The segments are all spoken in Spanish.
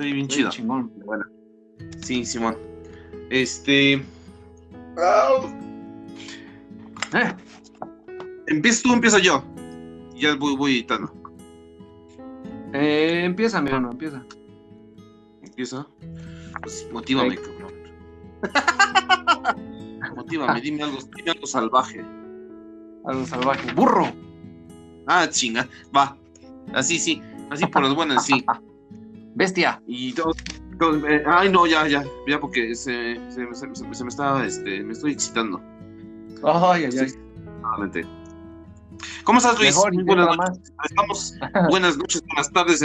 Estoy bien Muy chido. chingón. Bueno, sí, Simón. Ah, Eh, ¿Empiezas tú o empiezo yo? Ya voy editando. Empieza, mi hermano, empieza. ¿Empieza? Pues motívame, Sí. cabrón. Motívame, dime algo salvaje. Algo salvaje. ¡Burro! Ah, chinga, va. Así por las buenas, sí. ¡Bestia! Y ay, no, ya, porque se me está, me estoy excitando. ¡Ay, ay, ay! Nuevamente. ¿Cómo estás, Luis? Mejor, Muy buenas inténtala noches. Estamos, buenas noches, buenas tardes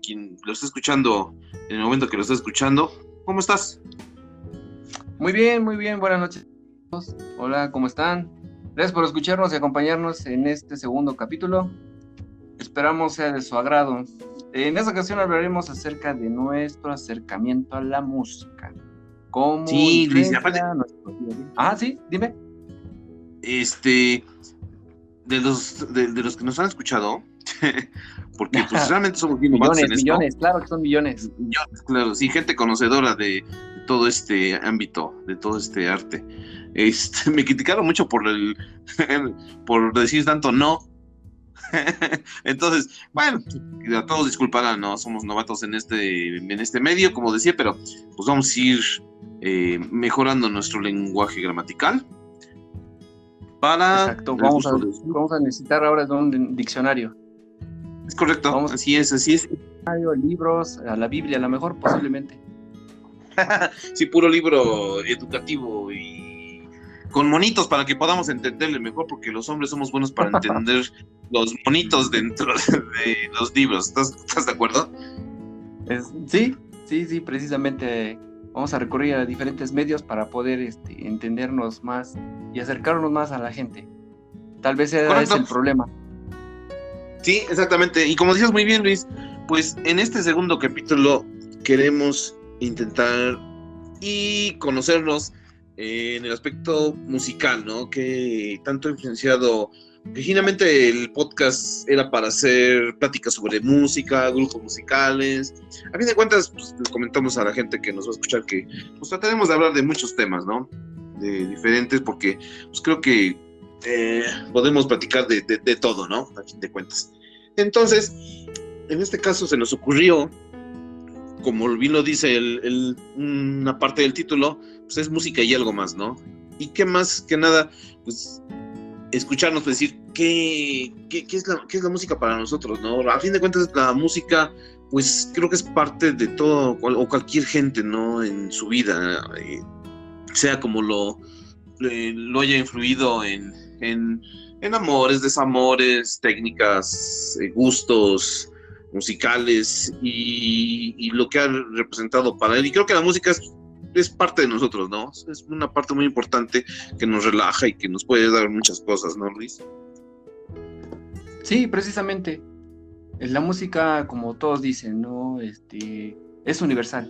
quien lo está escuchando, en el momento que lo está escuchando. ¿Cómo estás? Muy bien, buenas noches. Hola, ¿cómo están? Gracias por escucharnos y acompañarnos en este segundo capítulo. Esperamos sea de su agrado. En esta ocasión hablaremos acerca de nuestro acercamiento a la música. ¿Cómo Sí, Luis, influencia aparte, nuestro día a día? Ah, sí, dime. de los que nos han escuchado, porque pues realmente somos bien novatos en esto. Millones, claro que son millones. Claro, sí, gente conocedora de todo este ámbito, de todo este arte. Me criticaron mucho por por decir tanto no. Entonces, bueno, a todos disculparán, no somos novatos en este medio, como decía, pero pues vamos a ir mejorando nuestro lenguaje gramatical para Exacto, el vamos uso a necesitar ahora de un diccionario. Es correcto, Vamos así es. libros, a la Biblia, a lo mejor, posiblemente. Sí, puro libro educativo y con monitos para que podamos entenderle mejor, porque los hombres somos buenos para entender los monitos dentro de los libros. ¿Estás de acuerdo? Sí, precisamente vamos a recurrir a diferentes medios para poder entendernos más y acercarnos más a la gente. Tal vez ese es el problema. Sí, exactamente. Y como decías muy bien, Luis, pues en este segundo capítulo queremos intentar y conocernos en el aspecto musical, ¿no? Que tanto ha influenciado. Originalmente el podcast era para hacer pláticas sobre música, grupos musicales. A fin de cuentas, pues, le comentamos a la gente que nos va a escuchar que pues trataremos de hablar de muchos temas, ¿no? De diferentes, porque pues creo que podemos platicar de todo, ¿no? A fin de cuentas. Entonces, en este caso se nos ocurrió, como bien lo dice una parte del título, pues es música y algo más, ¿no? Y qué más que nada, pues escucharnos decir qué es la música para nosotros, ¿no? A fin de cuentas, la música, pues creo que es parte de todo, o cualquier gente, ¿no? En su vida, sea como lo haya influido en amores, desamores, técnicas, gustos musicales y lo que ha representado para él. Y creo que la música es parte de nosotros, ¿no? Es una parte muy importante que nos relaja y que nos puede dar muchas cosas, ¿no, Luis? Sí, precisamente. La música, como todos dicen, ¿no? Es universal.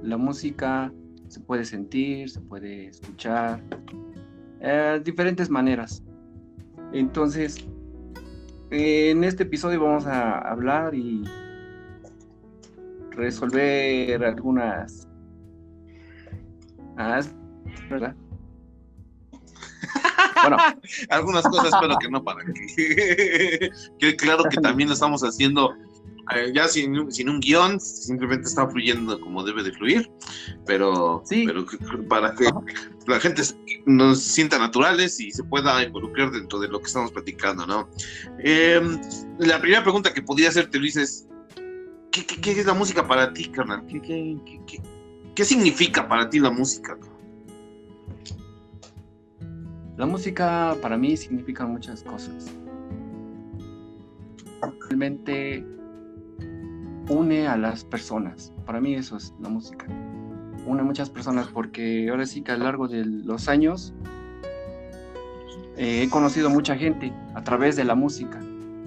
La música se puede sentir, se puede escuchar, diferentes maneras. Entonces, en este episodio vamos a hablar y resolver algunas... ¿verdad? Bueno, algunas cosas, pero que no para que claro que también lo estamos haciendo ya sin un guión, simplemente está fluyendo como debe de fluir, pero, sí. pero para que la gente nos sienta naturales y se pueda involucrar dentro de lo que estamos platicando, ¿no? La primera pregunta que podría hacerte, Luis, es ¿qué es la música para ti, carnal? ¿Qué significa para ti la música? La música para mí significa muchas cosas. Realmente une a las personas. Para mí eso es la música. Une a muchas personas porque ahora sí que a lo largo de los años he conocido mucha gente a través de la música.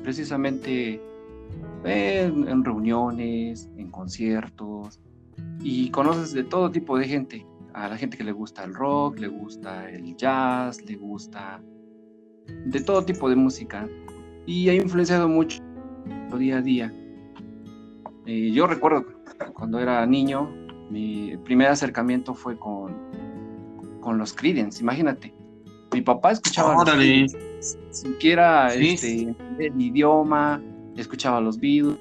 Precisamente en reuniones, en conciertos. Y conoces de todo tipo de gente. A la gente que le gusta el rock, le gusta el jazz, le gusta de todo tipo de música. Y ha influenciado mucho día a día. Yo recuerdo cuando era niño, mi primer acercamiento fue con los Creedence, imagínate. Mi papá escuchaba los Órale. Creedence, siquiera Sí. el idioma, escuchaba los Beatles.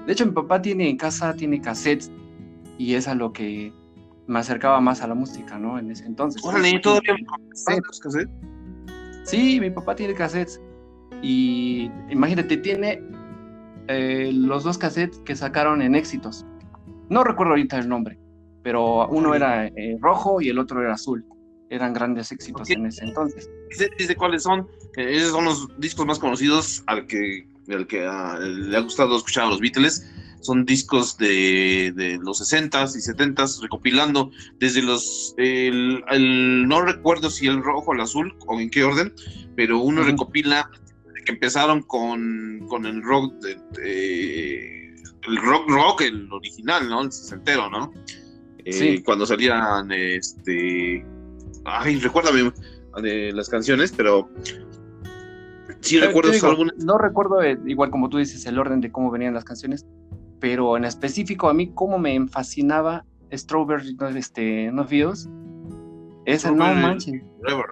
De hecho, mi papá tiene cassettes y es a lo que me acercaba más a la música, ¿no? En ese entonces. Órale, Imagínate, todavía cassette. los cassettes. Sí, mi papá tiene cassettes. Y imagínate, tiene los 2 cassettes que sacaron en Éxitos. No recuerdo ahorita el nombre, pero uno Órale. era rojo y el otro era azul. Eran grandes éxitos Ok. en ese entonces. Dice cuáles son. Esos son los discos más conocidos al que le ha gustado escuchar a los Beatles. Son discos de los 60s y 70s, recopilando desde no recuerdo si el rojo o el azul o en qué orden, pero uno recopila que empezaron con el rock, el rock, el original, ¿no? El sesentero, ¿no? Sí. Cuando salían, recuérdame de las canciones, pero sí recuerdo digo, algunas. no recuerdo, igual como tú dices, el orden de cómo venían las canciones, pero en específico a mí cómo me fascinaba Strawberry No Fields. Ese no manches. Forever.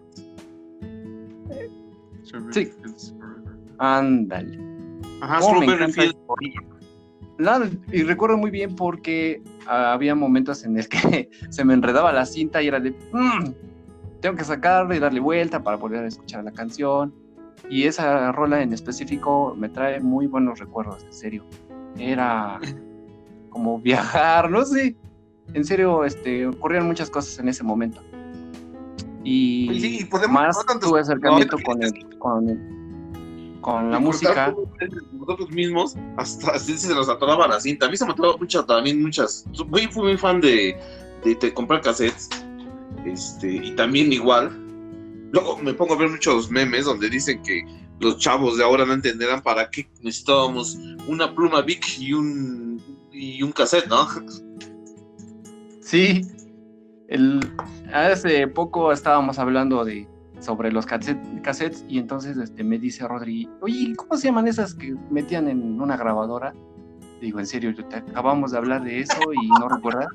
Sí. Ándale. Ajá, ¿Cómo me Strawberry encanta Fields. Nada, y recuerdo muy bien porque había momentos en el que se me enredaba la cinta y era de tengo que sacarla y darle vuelta para poder escuchar la canción. Y esa rola en específico me trae muy buenos recuerdos, en serio. Era como viajar, no sé. En serio, ocurrieron muchas cosas en ese momento. Y Sí, podemos más tuve acercamiento con la música. Nosotros mismos, hasta así se nos atoraba la cinta. A mí se me atoraba también muchas. Fui muy fan de comprar cassettes. Y también igual. Luego me pongo a ver muchos memes donde dicen que los chavos de ahora no entenderán para qué necesitábamos una pluma Bic y un cassette, ¿no? Sí. Hace poco estábamos hablando sobre los cassettes y entonces me dice Rodri, oye, ¿cómo se llaman esas que metían en una grabadora? Digo, en serio, acabamos de hablar de eso y no recuerdas.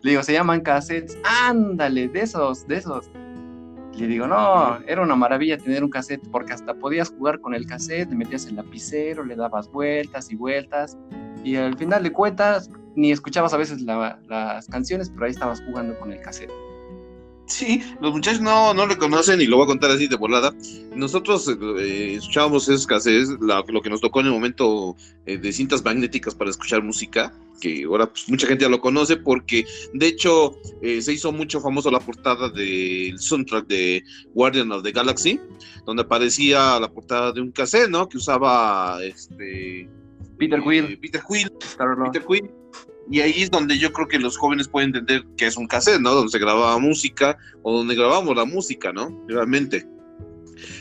Le digo, se llaman cassettes. Ándale, de esos. Le digo, no, era una maravilla tener un cassette porque hasta podías jugar con el cassette, le metías el lapicero, le dabas vueltas y vueltas y al final de cuentas ni escuchabas a veces las canciones, pero ahí estabas jugando con el cassette. Sí, los muchachos no lo conocen y lo voy a contar así de volada. Nosotros escuchábamos esos cassettes, lo que nos tocó en el momento de cintas magnéticas para escuchar música, que ahora pues, mucha gente ya lo conoce porque de hecho se hizo mucho famoso la portada del soundtrack de Guardian of the Galaxy, donde aparecía la portada de un cassette, ¿no? Que usaba Peter Quill. Peter Quill. Y ahí es donde yo creo que los jóvenes pueden entender que es un cassette, ¿no? Donde se grababa música o donde grabábamos la música, ¿no? Realmente.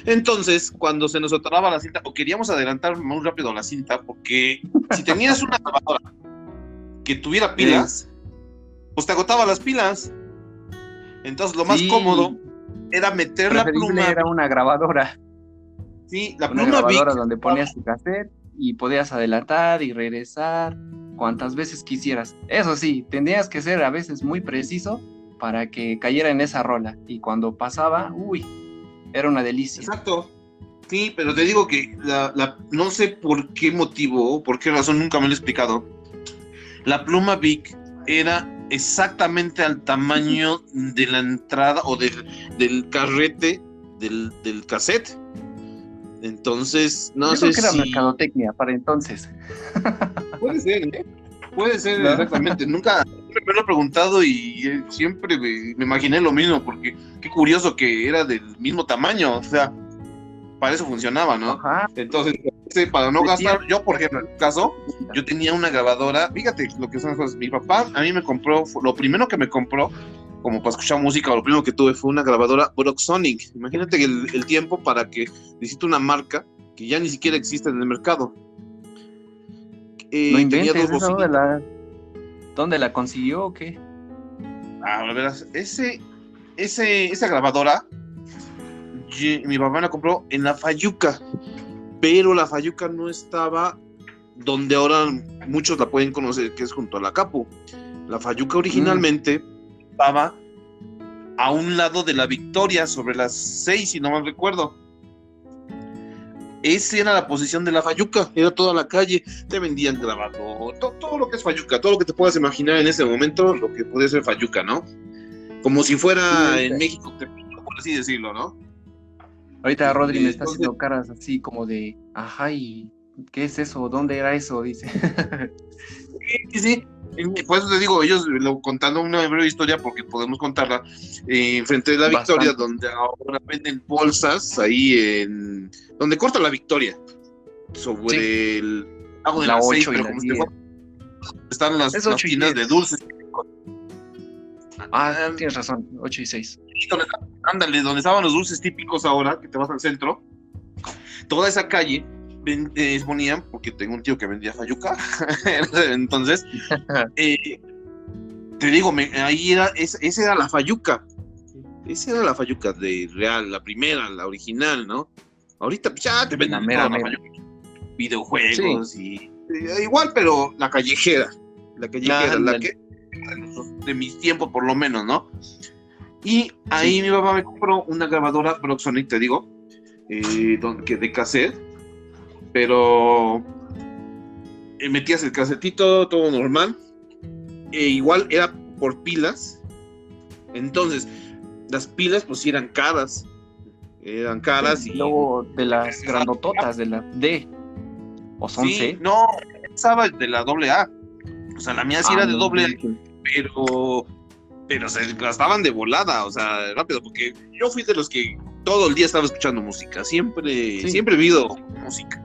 Entonces, cuando se nos atoraba la cinta o queríamos adelantar muy rápido la cinta, porque si tenías una grabadora que tuviera pilas, pues te agotaba las pilas. Entonces, lo más cómodo era meter la pluma. Era una grabadora. Sí, la una pluma grabadora Bic, donde ponías tu cassette y podías adelantar y regresar cuantas veces quisieras. Eso sí, tendrías que ser a veces muy preciso para que cayera en esa rola. Y cuando pasaba, era una delicia. Exacto. Sí, pero te digo que no sé por qué motivo, por qué razón, nunca me lo he explicado. La pluma Bic era exactamente al tamaño de la entrada o del carrete del cassette. Entonces, no Yo sé creo que era si... mercadotecnia para entonces. Puede ser, ¿eh? Puede ser, ¿no? Exactamente. Nunca me lo he preguntado y siempre me imaginé lo mismo, porque qué curioso que era del mismo tamaño, o sea, para eso funcionaba, ¿no? Ajá. Entonces, para no gastar, yo por ejemplo, en mi caso, yo tenía una grabadora, fíjate lo que son las cosas, mi papá a mí me compró, lo primero que me compró, como para escuchar música, lo primero que tuve fue una grabadora Broxonic. Imagínate el tiempo para que necesite una marca que ya ni siquiera existe en el mercado. No inventes, tenía dos bocinas. ¿Dónde la consiguió o qué? A ver, esa grabadora, mi papá la compró en la Fayuca, pero la Fayuca no estaba donde ahora muchos la pueden conocer, que es junto a la Capu. La Fayuca originalmente estaba a un lado de la Victoria, sobre las 6, si no mal recuerdo. Esa era la posición de la Fayuca, era toda la calle, te vendían grabador, todo lo que es Fayuca, todo lo que te puedas imaginar en ese momento, lo que puede ser Fayuca, ¿no? Como si fuera en México, por así decirlo, ¿no? Ahorita Rodri me está haciendo caras así como de, ajá, ¿y qué es eso? ¿Dónde era eso? Dice. Sí. Por eso te digo, ellos contando una breve historia, porque podemos contarla, frente de la Victoria, donde ahora venden bolsas, ahí donde corta la Victoria, sobre el lago de la 6, pero como están las tiendas de dulces. Tienes razón, 8 y 6. Ándale, donde estaban los dulces típicos ahora, que te vas al centro, toda esa calle ponían, porque tengo un tío que vendía Fayuca, entonces, te digo, ahí esa era la Fayuca, esa era la Fayuca de real, la primera, la original, ¿no? Ahorita pues, ya te venden la Fayuca, videojuegos y igual, pero la callejera, la que de mis tiempos por lo menos, ¿no? Y ahí mi papá me compró una grabadora Broxonic, te digo, de cassette, pero metías el casetito, todo normal, igual era por pilas, entonces las pilas pues sí eran caras y luego de las grandototas de la D, o son C. No, estaba de la AA, o sea, la mía sí era de AA, pero se gastaban de volada, o sea, rápido, porque yo fui de los que todo el día estaba escuchando música, siempre he vivido música.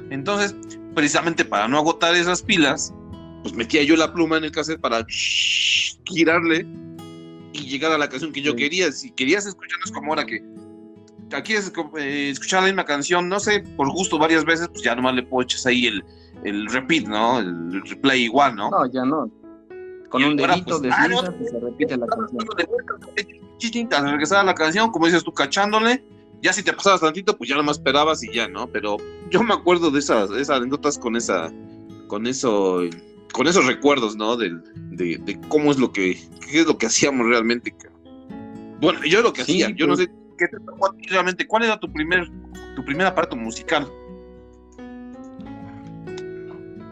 Entonces, precisamente para no agotar esas pilas, pues metía yo la pluma en el cassette para girarle y llegar a la canción que yo quería. Si querías escuchar, no es como ahora que aquí es escuchar la misma canción, no sé, por gusto varias veces, pues ya nomás le echas ahí el repeat, ¿no? El replay igual, ¿no? No, ya no. Con un dedito deslizas y se repite la canción. Al regresar a la canción, como dices tú, cachándole, ya si te pasabas tantito, pues ya nomás esperabas y ya, ¿no? Pero yo me acuerdo de esas anécdotas con esos recuerdos, ¿no? De cómo es qué es lo que hacíamos realmente. Bueno, yo lo que hacía, yo no sé qué te tocó a ti realmente. ¿Cuál era tu primer aparato musical?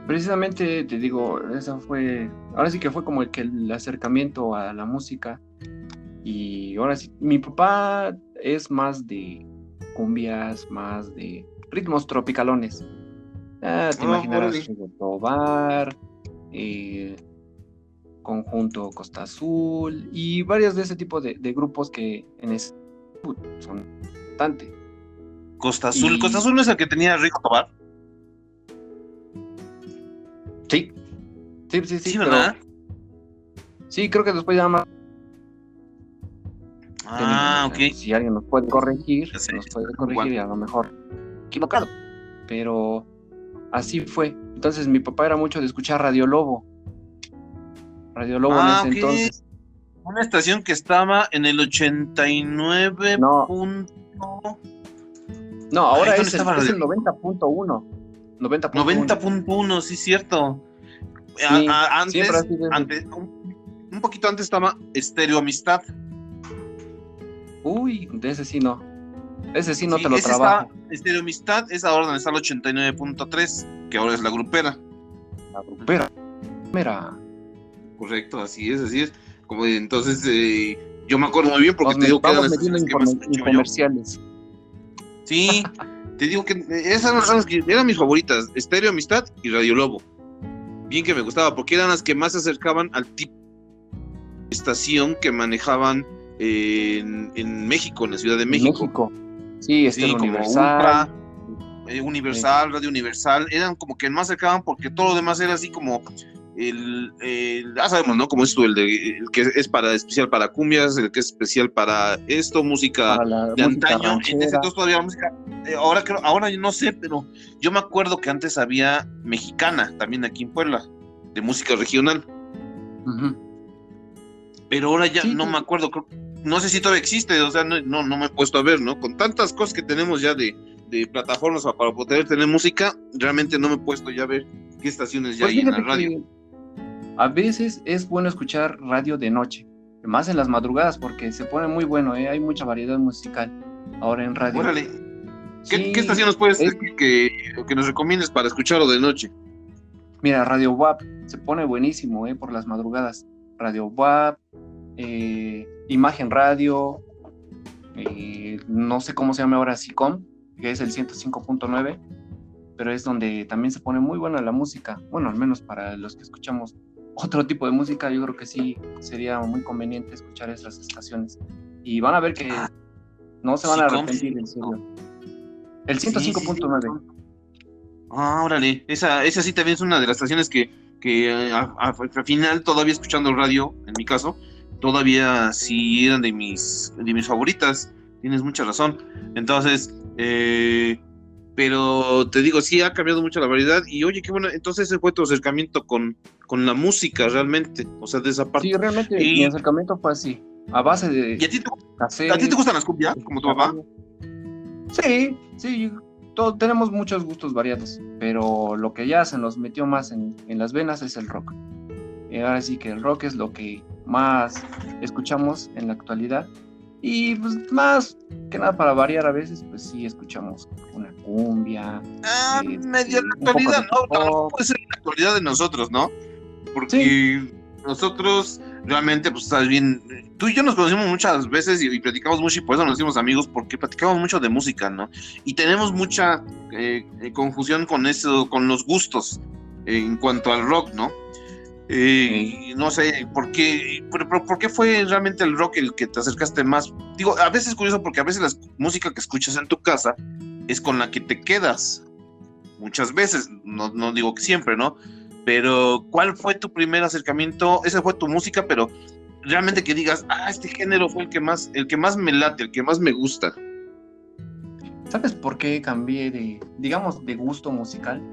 Precisamente te digo, ahora sí que fue como el acercamiento a la música. Y ahora sí, mi papá es más de cumbias, más de ritmos tropicalones. Te imaginarás Tobar, Conjunto Costa Azul y varios de ese tipo de grupos que en ese son bastante. Costa Azul, ¿Costa Azul no es el que tenía Rico Tobar? Sí, ¿verdad? Sí, creo que después ya más. Ok. Si alguien nos puede corregir, y a lo mejor equivocado. Pero así fue. Entonces mi papá era mucho de escuchar Radio Lobo. Radio Lobo en ese entonces. Una estación que estaba en el 89. No, ahora es el 90.1. 90.1, sí, cierto. Sí, antes, un poquito antes estaba Estéreo Amistad. Uy, de ese sí no. Ese sí no te lo trabajo. Estéreo Amistad es ahora donde está el 89.3, que ahora es la grupera. La grupera. Mira. Correcto, así es. Como entonces, yo me acuerdo muy bien porque te digo que eran comerciales. Sí, te digo que esas eran mis favoritas, Estéreo Amistad y Radio Lobo. Bien que me gustaba, porque eran las que más se acercaban al tipo de estación que manejaban en México, en la Ciudad de México. Sí, como Universal. Universal, Radio Universal, eran como que más se acercaban porque todo lo demás era así como ya sabemos, ¿no? Como es el que es especial para cumbias, el que es especial para esto, música de antaño, entonces todavía la música, ahora yo no sé, pero yo me acuerdo que antes había mexicana, también aquí en Puebla, de música regional. Uh-huh. Pero ahora ya no me acuerdo, no sé si todavía existe, o sea, no me he puesto a ver, ¿no? Con tantas cosas que tenemos ya de de plataformas para poder tener música, realmente no me he puesto ya a ver qué estaciones ya Pues hay en la fíjate radio. que a veces es bueno escuchar radio de noche, más en las madrugadas, porque se pone muy bueno, hay mucha variedad musical ahora en radio. Órale, ¿qué Sí, estación nos puedes es, decir que nos recomiendes para escucharlo de noche? mira, Radio WAP se pone buenísimo, por las madrugadas. Radio WAP, Imagen Radio, no sé cómo se llama ahora, SICOM, que es el 105.9, pero es donde también se pone muy buena la música. Bueno, al menos para los que escuchamos otro tipo de música, yo creo que sí sería muy conveniente escuchar esas estaciones. Y van a ver que no se van a arrepentir, en serio. El 105.9. Órale, esa sí también es una de las estaciones que al final, todavía escuchando radio, en mi caso, todavía sí eran de mis favoritas. Tienes mucha razón. Entonces, pero te digo, sí ha cambiado mucho la variedad. Y oye, qué bueno, entonces ese fue tu acercamiento con la música realmente, o sea, de esa parte. Sí, realmente mi acercamiento fue así, a base de ¿Y a ti cassette, te gustan las cumbias, como tu papá? Sí, todos tenemos muchos gustos variados, pero lo que ya se nos metió más en las venas es el rock. Ahora sí que el rock es lo que más escuchamos en la actualidad. Y pues más que nada para variar a veces, pues sí escuchamos una cumbia. Media la actualidad, ¿no? Tampoco puede ser la actualidad de nosotros, ¿no? Porque nosotros realmente, pues sabes bien, tú y yo nos conocimos muchas veces y platicamos mucho y por eso nos hicimos amigos, porque platicamos mucho de música, ¿no? Y tenemos mucha confusión con eso, con los gustos en cuanto al rock, ¿no? No sé, ¿por qué fue realmente el rock el que te acercaste más? Digo, a veces es curioso porque a veces la música que escuchas en tu casa es con la que te quedas. Muchas veces, no digo que siempre, ¿no? Pero, ¿cuál fue tu primer acercamiento? Esa fue tu música, pero realmente que digas, este género fue el que más me late, el que más me gusta. ¿Sabes por qué cambié de gusto musical?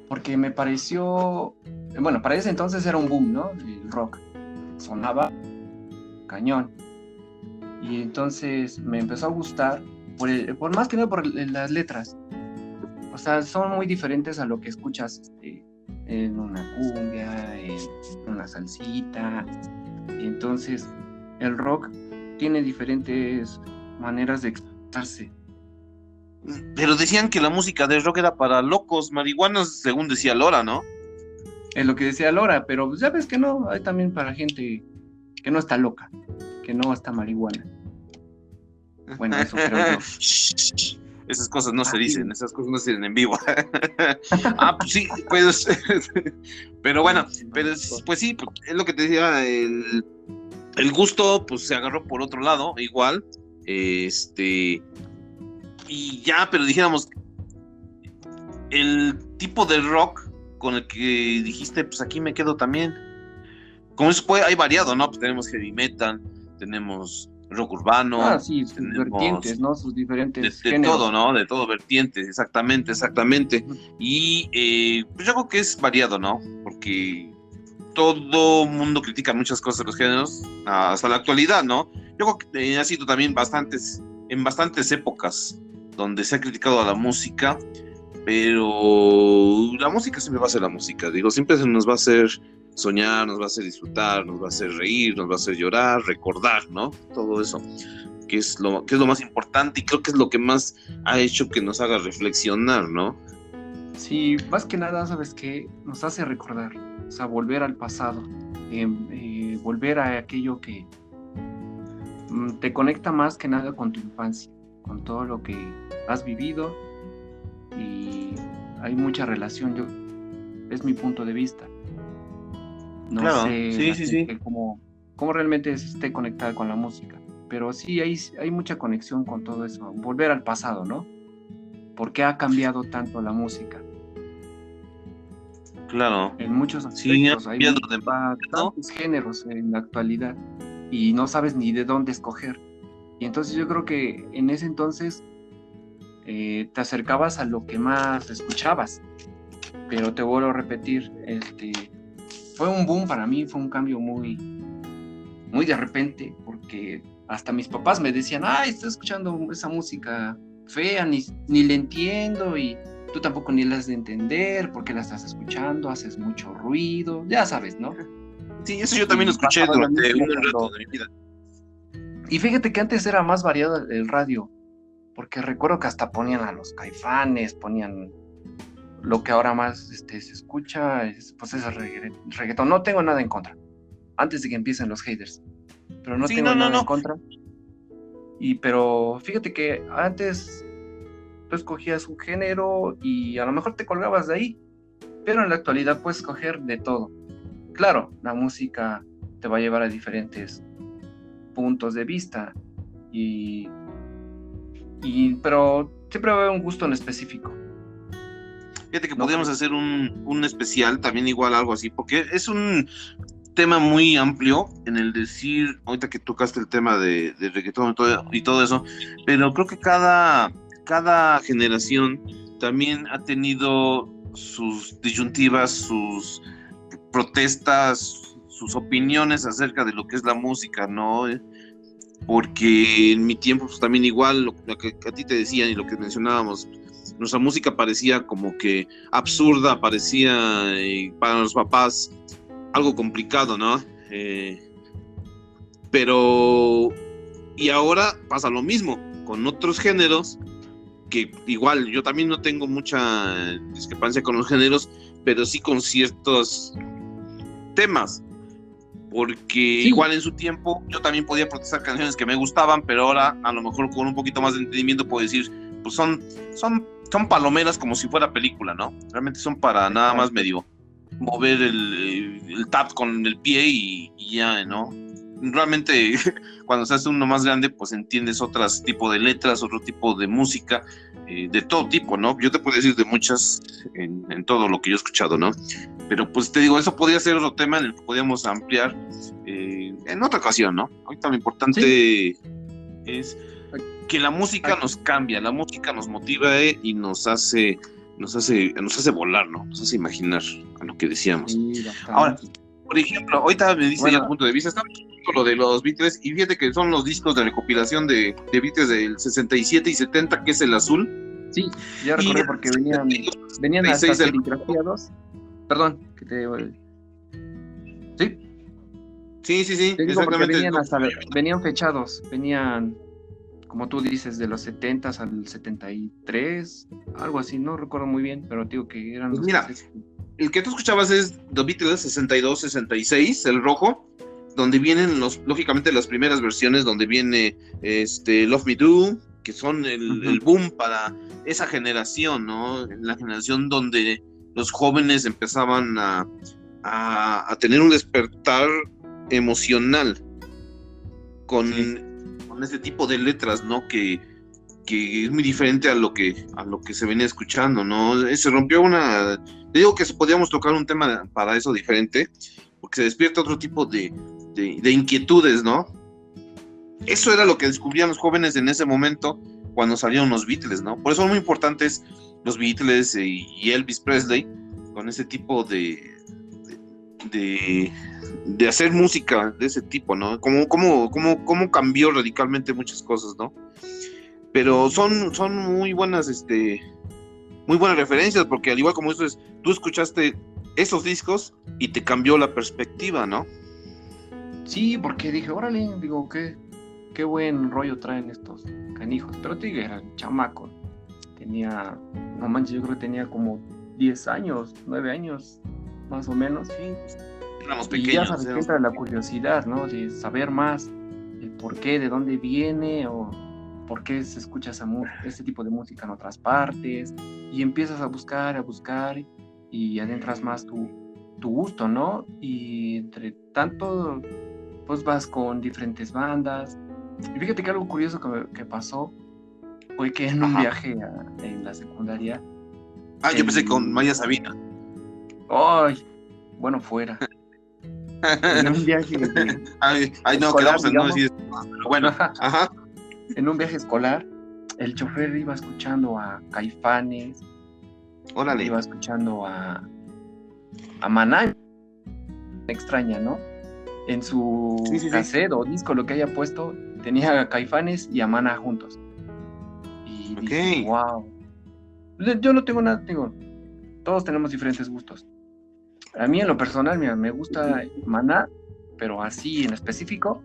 Porque me pareció, bueno, para ese entonces era un boom, ¿no? El rock sonaba cañón. Y entonces me empezó a gustar, por más que nada por las letras. O sea, son muy diferentes a lo que escuchas en una cumbia, en una salsita. Y entonces el rock tiene diferentes maneras de expresarse. Pero decían que la música de rock era para locos, marihuanos, según decía Lora, ¿no? Es lo que decía Lora, pero pues ya ves que no, hay también para gente que no está loca, que no está marihuana. Bueno, eso creo yo. Esas cosas no se dicen, esas cosas no se dicen en vivo. Pues sí, pues, pero bueno, pues sí, es lo que te decía, el gusto pues se agarró por otro lado, igual, y ya, pero dijéramos, el tipo de rock con el que dijiste, pues aquí me quedo también. Como eso hay variado, ¿no? Pues tenemos heavy metal, tenemos rock urbano. Sí, sus vertientes, ¿no? Sus diferentes géneros. De todo, ¿no? De todo, vertientes, exactamente. Y pues yo creo que es variado, ¿no? Porque todo mundo critica muchas cosas de los géneros, hasta la actualidad, ¿no? Yo creo que ha sido también en bastantes épocas donde se ha criticado a la música, pero la música siempre va a ser la música, digo, siempre nos va a hacer soñar, nos va a hacer disfrutar, nos va a hacer reír, nos va a hacer llorar, recordar, ¿no? Todo eso, que es lo más importante y creo que es lo que más ha hecho que nos haga reflexionar, ¿no? Sí, más que nada, ¿sabes qué? Nos hace recordar, o sea, volver al pasado, volver a aquello que te conecta más que nada con tu infancia, con todo lo que has vivido, y hay mucha relación, es mi punto de vista. No claro, sé sí. cómo realmente esté conectada con la música, pero sí hay mucha conexión con todo eso, volver al pasado, ¿no? ¿Por qué ha cambiado tanto la música? Claro. En muchos aspectos, hay tantos géneros en la actualidad y no sabes ni de dónde escoger. Y entonces yo creo que en ese entonces te acercabas a lo que más escuchabas, pero te vuelvo a repetir, fue un boom para mí, fue un cambio muy, muy de repente, porque hasta mis papás me decían, estoy escuchando esa música fea, ni le entiendo y tú tampoco ni la has de entender porque la estás escuchando, haces mucho ruido, ya sabes, ¿no? Sí, eso yo también lo escuché Pasaba lo durante mismo un rato cuando- de mi vida. Y fíjate que antes era más variado el radio, porque recuerdo que hasta ponían a los Caifanes, ponían lo que ahora más se escucha, pues es el reggaetón. No tengo nada en contra, antes de que empiecen los haters, pero no Sí, tengo nada en no. contra. Pero fíjate que antes tú escogías un género y a lo mejor te colgabas de ahí, pero en la actualidad puedes escoger de todo. Claro, la música te va a llevar a diferentes puntos de vista, y pero siempre va a haber un gusto en específico. Fíjate que ¿No podríamos crees? hacer un especial, también igual algo así, porque es un tema muy amplio en el decir, ahorita que tocaste el tema de reggaetón y todo eso, pero creo que cada generación también ha tenido sus disyuntivas, sus protestas, sus opiniones acerca de lo que es la música, ¿no? Porque en mi tiempo pues, también igual lo que a ti te decían y lo que mencionábamos, nuestra música parecía como que absurda, parecía para los papás algo complicado, ¿no? Pero y ahora pasa lo mismo con otros géneros que igual yo también no tengo mucha discrepancia con los géneros, pero sí con ciertos temas, porque Sí, igual en su tiempo yo también podía protestar canciones que me gustaban, pero ahora a lo mejor con un poquito más de entendimiento puedo decir, pues son palomeras como si fuera película, ¿no? Realmente son para nada más exacto. medio mover el tap con el pie y ya, ¿no? Realmente cuando se hace uno más grande, pues entiendes otros tipo de letras, otro tipo de música, de todo tipo, ¿no? Yo te puedo decir de muchas en todo lo que yo he escuchado, ¿no? Pero pues te digo, eso podría ser otro tema en el que podríamos ampliar en otra ocasión, ¿no? Ahorita lo Sí, importante es que la música nos cambia, la música nos motiva y nos hace volar, ¿no? Nos hace imaginar a lo que decíamos. sí, Ahora, bastante. por ejemplo, ahorita me dice ya tu Bueno, punto de vista, estaba viendo lo de los Beatles y fíjate que son los discos de recopilación de Beatles del 67 y 70, que es el azul, sí, ya y recordé el porque 72, venían hasta 66 el serigrafiados. Perdón, que te... Sí, Sí, te digo porque exactamente. venían fechados, venían, como tú dices, de los 70 al 73, algo así, no recuerdo muy bien, pero te digo que eran Pues los mira, cassettes. el que tú escuchabas es The Beatles 62, 66, el rojo, donde vienen lógicamente las primeras versiones, donde viene Love Me Do, que son el boom para esa generación, ¿no? La generación donde los jóvenes empezaban a tener un despertar emocional con, Sí, con este tipo de letras, ¿no? Que es muy diferente a lo que se venía escuchando, ¿no? Se rompió te digo que podíamos tocar un tema para eso diferente, porque se despierta otro tipo de inquietudes, ¿no? Eso era lo que descubrían los jóvenes en ese momento cuando salieron los Beatles, ¿no? Por eso son muy importantes los Beatles y Elvis Presley con ese tipo de hacer música de ese tipo, ¿no? Cómo cambió radicalmente muchas cosas, ¿no? Pero son muy buenas referencias, porque al igual como eso tú escuchaste esos discos y te cambió la perspectiva, ¿no? sí, porque dije, órale, digo, qué buen rollo traen estos canijos, pero te digo, era chamaco, no manches, yo creo que tenía como 10 años, 9 años, más o menos. Sí, éramos Y ya pequeños, sabes que entra la curiosidad, ¿no? De saber más el por qué, de dónde viene o por qué se escucha este tipo de música en otras partes. Y empiezas a buscar y adentras más tu gusto, ¿no? Y entre tanto, pues vas con diferentes bandas. Y fíjate que algo curioso que pasó fue que en un Ajá. viaje en la secundaria, Yo empecé con Maya Sabina. ¡ay! Bueno, fuera. En un viaje No, escolar, quedamos en no digamos. decir esto, pero bueno, ajá, En un viaje escolar, el chofer iba escuchando a Caifanes, órale. iba escuchando a Maná, extraña, ¿no? En su Sí. cassette o disco, lo que haya puesto, tenía a Caifanes y a Maná juntos. y Ok. dices, wow. Yo no tengo nada, digo, todos tenemos diferentes gustos. A mí en lo personal, mira, me gusta Maná, pero así en específico,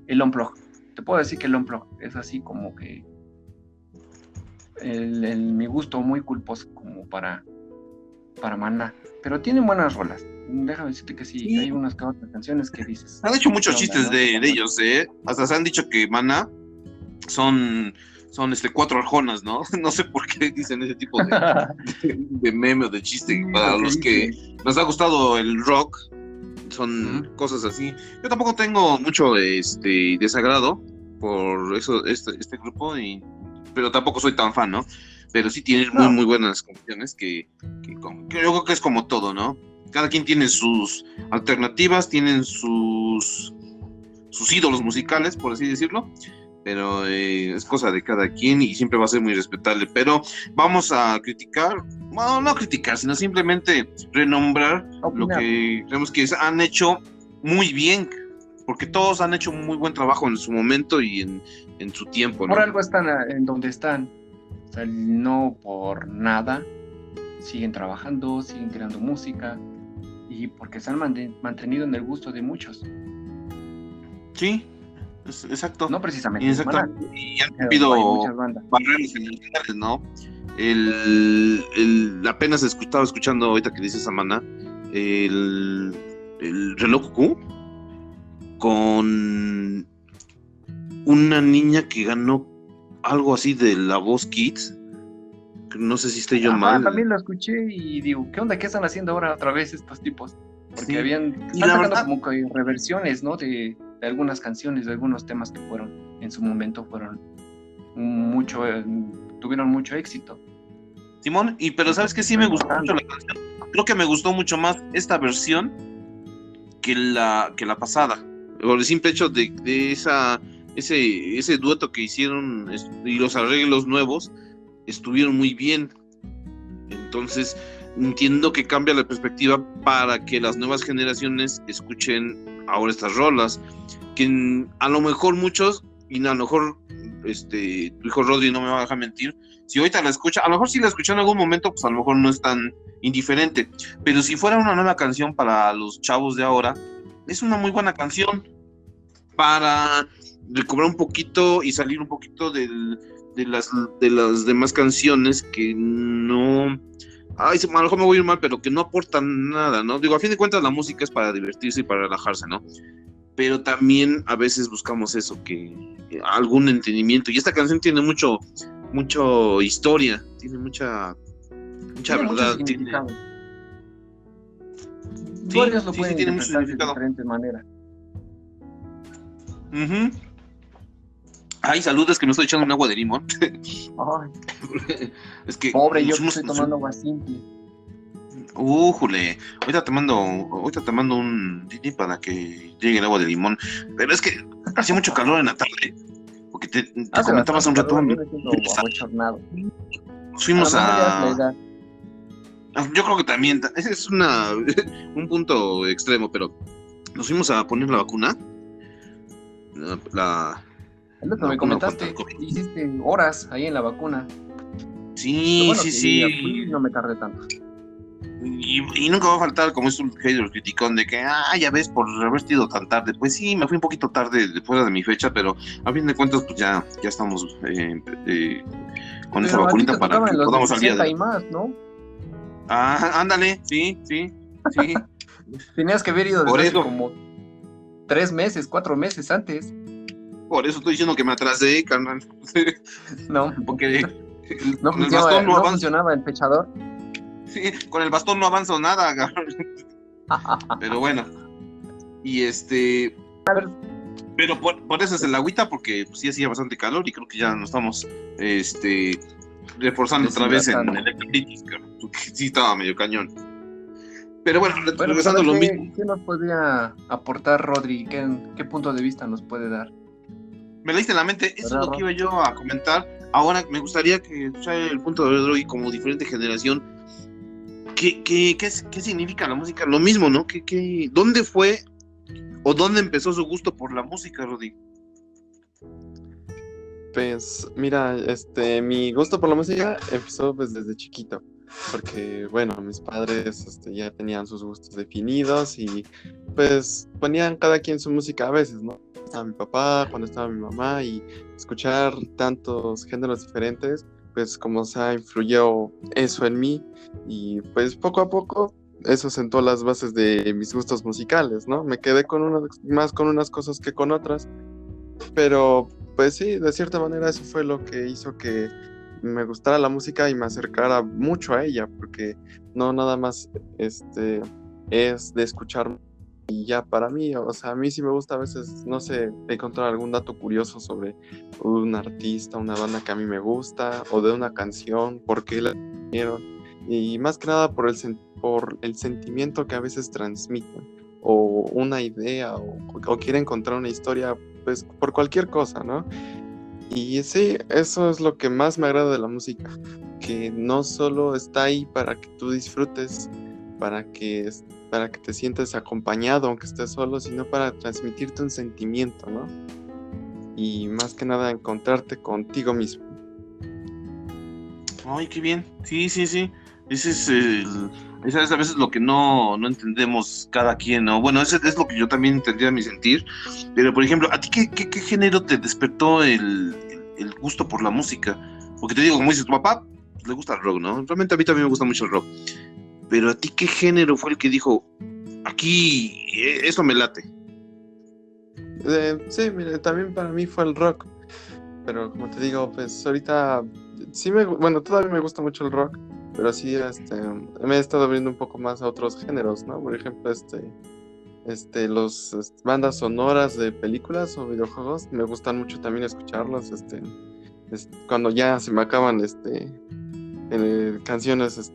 el Unplug. Te puedo decir que el Unplug es así como que mi gusto muy culposo como para Maná. Pero tienen buenas rolas. Déjame decirte que sí, Sí. hay unas otras canciones que dices. Han hecho muchos ¿qué onda, chistes no? de ellos, ¿eh? Hasta se han dicho que Maná son 4 arjonas, ¿no? No sé por qué dicen ese tipo de meme o de chiste. Sí, Para lo que los que dice. nos ha gustado el rock, son Ujú. cosas así. Yo tampoco tengo mucho desagrado por eso, este grupo, pero tampoco soy tan fan, ¿no? Pero sí tienen muy, No, muy buenas canciones que yo creo que es como todo, ¿no? Cada quien tiene sus alternativas, tienen sus ídolos musicales, por así decirlo, pero es cosa de cada quien y siempre va a ser muy respetable. Pero vamos a criticar, bueno, no criticar, sino simplemente renombrar lo opinar. que creemos que han hecho muy bien, porque todos han hecho un muy buen trabajo en su momento y en su tiempo, Por ¿no? algo están en donde están. O sea, no por nada. Siguen trabajando, siguen creando música. Y porque se han mantenido en el gusto de muchos. Sí, exacto. No precisamente de Maná, Y han pero hay rompido muchas bandas. barreras generacionales, ¿no? Apenas estaba escuchando ahorita que dices Samana, el reloj Q con una niña que ganó algo así de La Voz Kids. No sé si estoy yo Ajá, mal. también lo escuché y digo, ¿qué onda? ¿Qué están haciendo ahora otra vez estos tipos? Porque Sí. están Y la sacando verdad, como que reversiones, ¿no? De algunas canciones, de algunos temas que en su momento mucho, tuvieron mucho éxito. Simón, pero ¿sabes qué? Sí me gustó mucho Retomando. la canción. Creo que me gustó mucho más esta versión que la pasada. Por el simple hecho de ese dueto que hicieron y los arreglos nuevos estuvieron muy bien. Entonces, entiendo que cambia la perspectiva para que las nuevas generaciones escuchen ahora estas rolas. Que a lo mejor muchos, y a lo mejor tu hijo Rodri no me va a dejar mentir, si ahorita la escucha, a lo mejor si la escuchó en algún momento, pues a lo mejor no es tan indiferente. Pero si fuera una nueva canción para los chavos de ahora, es una muy buena canción para recobrar un poquito y salir un poquito de las demás canciones que no, a lo mejor me voy a ir mal, pero que no aportan nada, ¿no? Digo, a fin de cuentas la música es para divertirse y para relajarse, ¿no? Pero también a veces buscamos eso, que algún entendimiento, y esta canción tiene mucho historia, tiene mucha Tiene mucho verdad, significado. Sí, Varios lo sí, pueden tiene mucho interpretar de significado. diferentes maneras. Uh-huh. Ay, saludos, que me estoy echando un agua de limón. Ay, Es que pobre, yo que estoy tomando agua simple. Jule, ahorita te mando un titi para que llegue el agua de limón. Pero es que hacía mucho calor en la tarde, porque te Hace comentaba hace un bastante rato. calor, yo me siento abochornado. Nos fuimos A lo mejor ya es la edad. Yo creo que también, ese es un punto extremo, pero nos fuimos a poner la vacuna. El otro me comentaste, hiciste horas ahí en la vacuna. Sí, bueno, sí. Fui, no me tardé tanto. Y nunca va a faltar como es un hater criticón de que, ya ves, por haber ido tan tarde. Pues sí, me fui un poquito tarde fuera de mi fecha, pero a fin de cuentas, pues ya estamos con esa vacunita para que podamos salir adelante. Y más, ¿no? Ándale, sí. Tenías que haber ido desde hace como 3 meses, 4 meses antes. Por eso estoy diciendo que me atrasé, carnal. No, porque no funcionaba el fechador. Sí, con el bastón no avanzo nada, pero bueno. Y pero por eso es el agüita, porque pues, sí hacía bastante calor y creo que ya nos estamos reforzando otra vez en el electrolitis, porque sí estaba medio cañón. Pero bueno, regresando a lo mismo. ¿Qué nos podría aportar Rodri? ¿Qué punto de vista nos puede dar? Me leíste en la mente, eso es lo que iba yo a comentar. Ahora me gustaría que escuchara el punto de Rodri como diferente generación. ¿Qué significa la música? Lo mismo, ¿no? ¿Dónde fue o dónde empezó su gusto por la música, Rodri? Pues mira, mi gusto por la música empezó pues desde chiquito, porque bueno, mis padres ya tenían sus gustos definidos y pues ponían cada quien su música a veces, ¿no? Estaba mi papá, cuando estaba mi mamá y escuchar tantos géneros diferentes, pues como sea, influyó eso en mí y pues poco a poco eso sentó las bases de mis gustos musicales, ¿no? Me quedé más con unas cosas que con otras, pero pues sí, de cierta manera eso fue lo que hizo que me gustara la música y me acercara mucho a ella, porque no nada más es de escuchar y ya para mí, o sea, a mí sí me gusta a veces, no sé, encontrar algún dato curioso sobre un artista, una banda que a mí me gusta, o de una canción, por qué la hicieron, y más que nada por el sentimiento que a veces transmiten, o una idea, o quieren contar una historia, pues por cualquier cosa, ¿no? Y sí, eso es lo que más me agrada de la música, que no solo está ahí para que tú disfrutes, para que te sientas acompañado aunque estés solo, sino para transmitirte un sentimiento, ¿no? Y más que nada encontrarte contigo mismo. Ay, qué bien. Sí, sí, sí. Ese es esa es a veces lo que no entendemos cada quien, ¿no? Bueno, ese es lo que yo también entendía en mi sentir. Pero, por ejemplo, ¿a ti qué género te despertó el gusto por la música? Porque te digo, como dices, tu papá le gusta el rock, ¿no? Realmente a mí también me gusta mucho el rock. Pero ¿a ti qué género fue el que dijo, aquí, eso me late? Sí, mire, también para mí fue el rock, pero como te digo, pues ahorita sí bueno, todavía me gusta mucho el rock, pero sí, me he estado abriendo un poco más a otros géneros, ¿no? Por ejemplo, los bandas sonoras de películas o videojuegos, me gustan mucho también escucharlos, cuando ya se me acaban, canciones,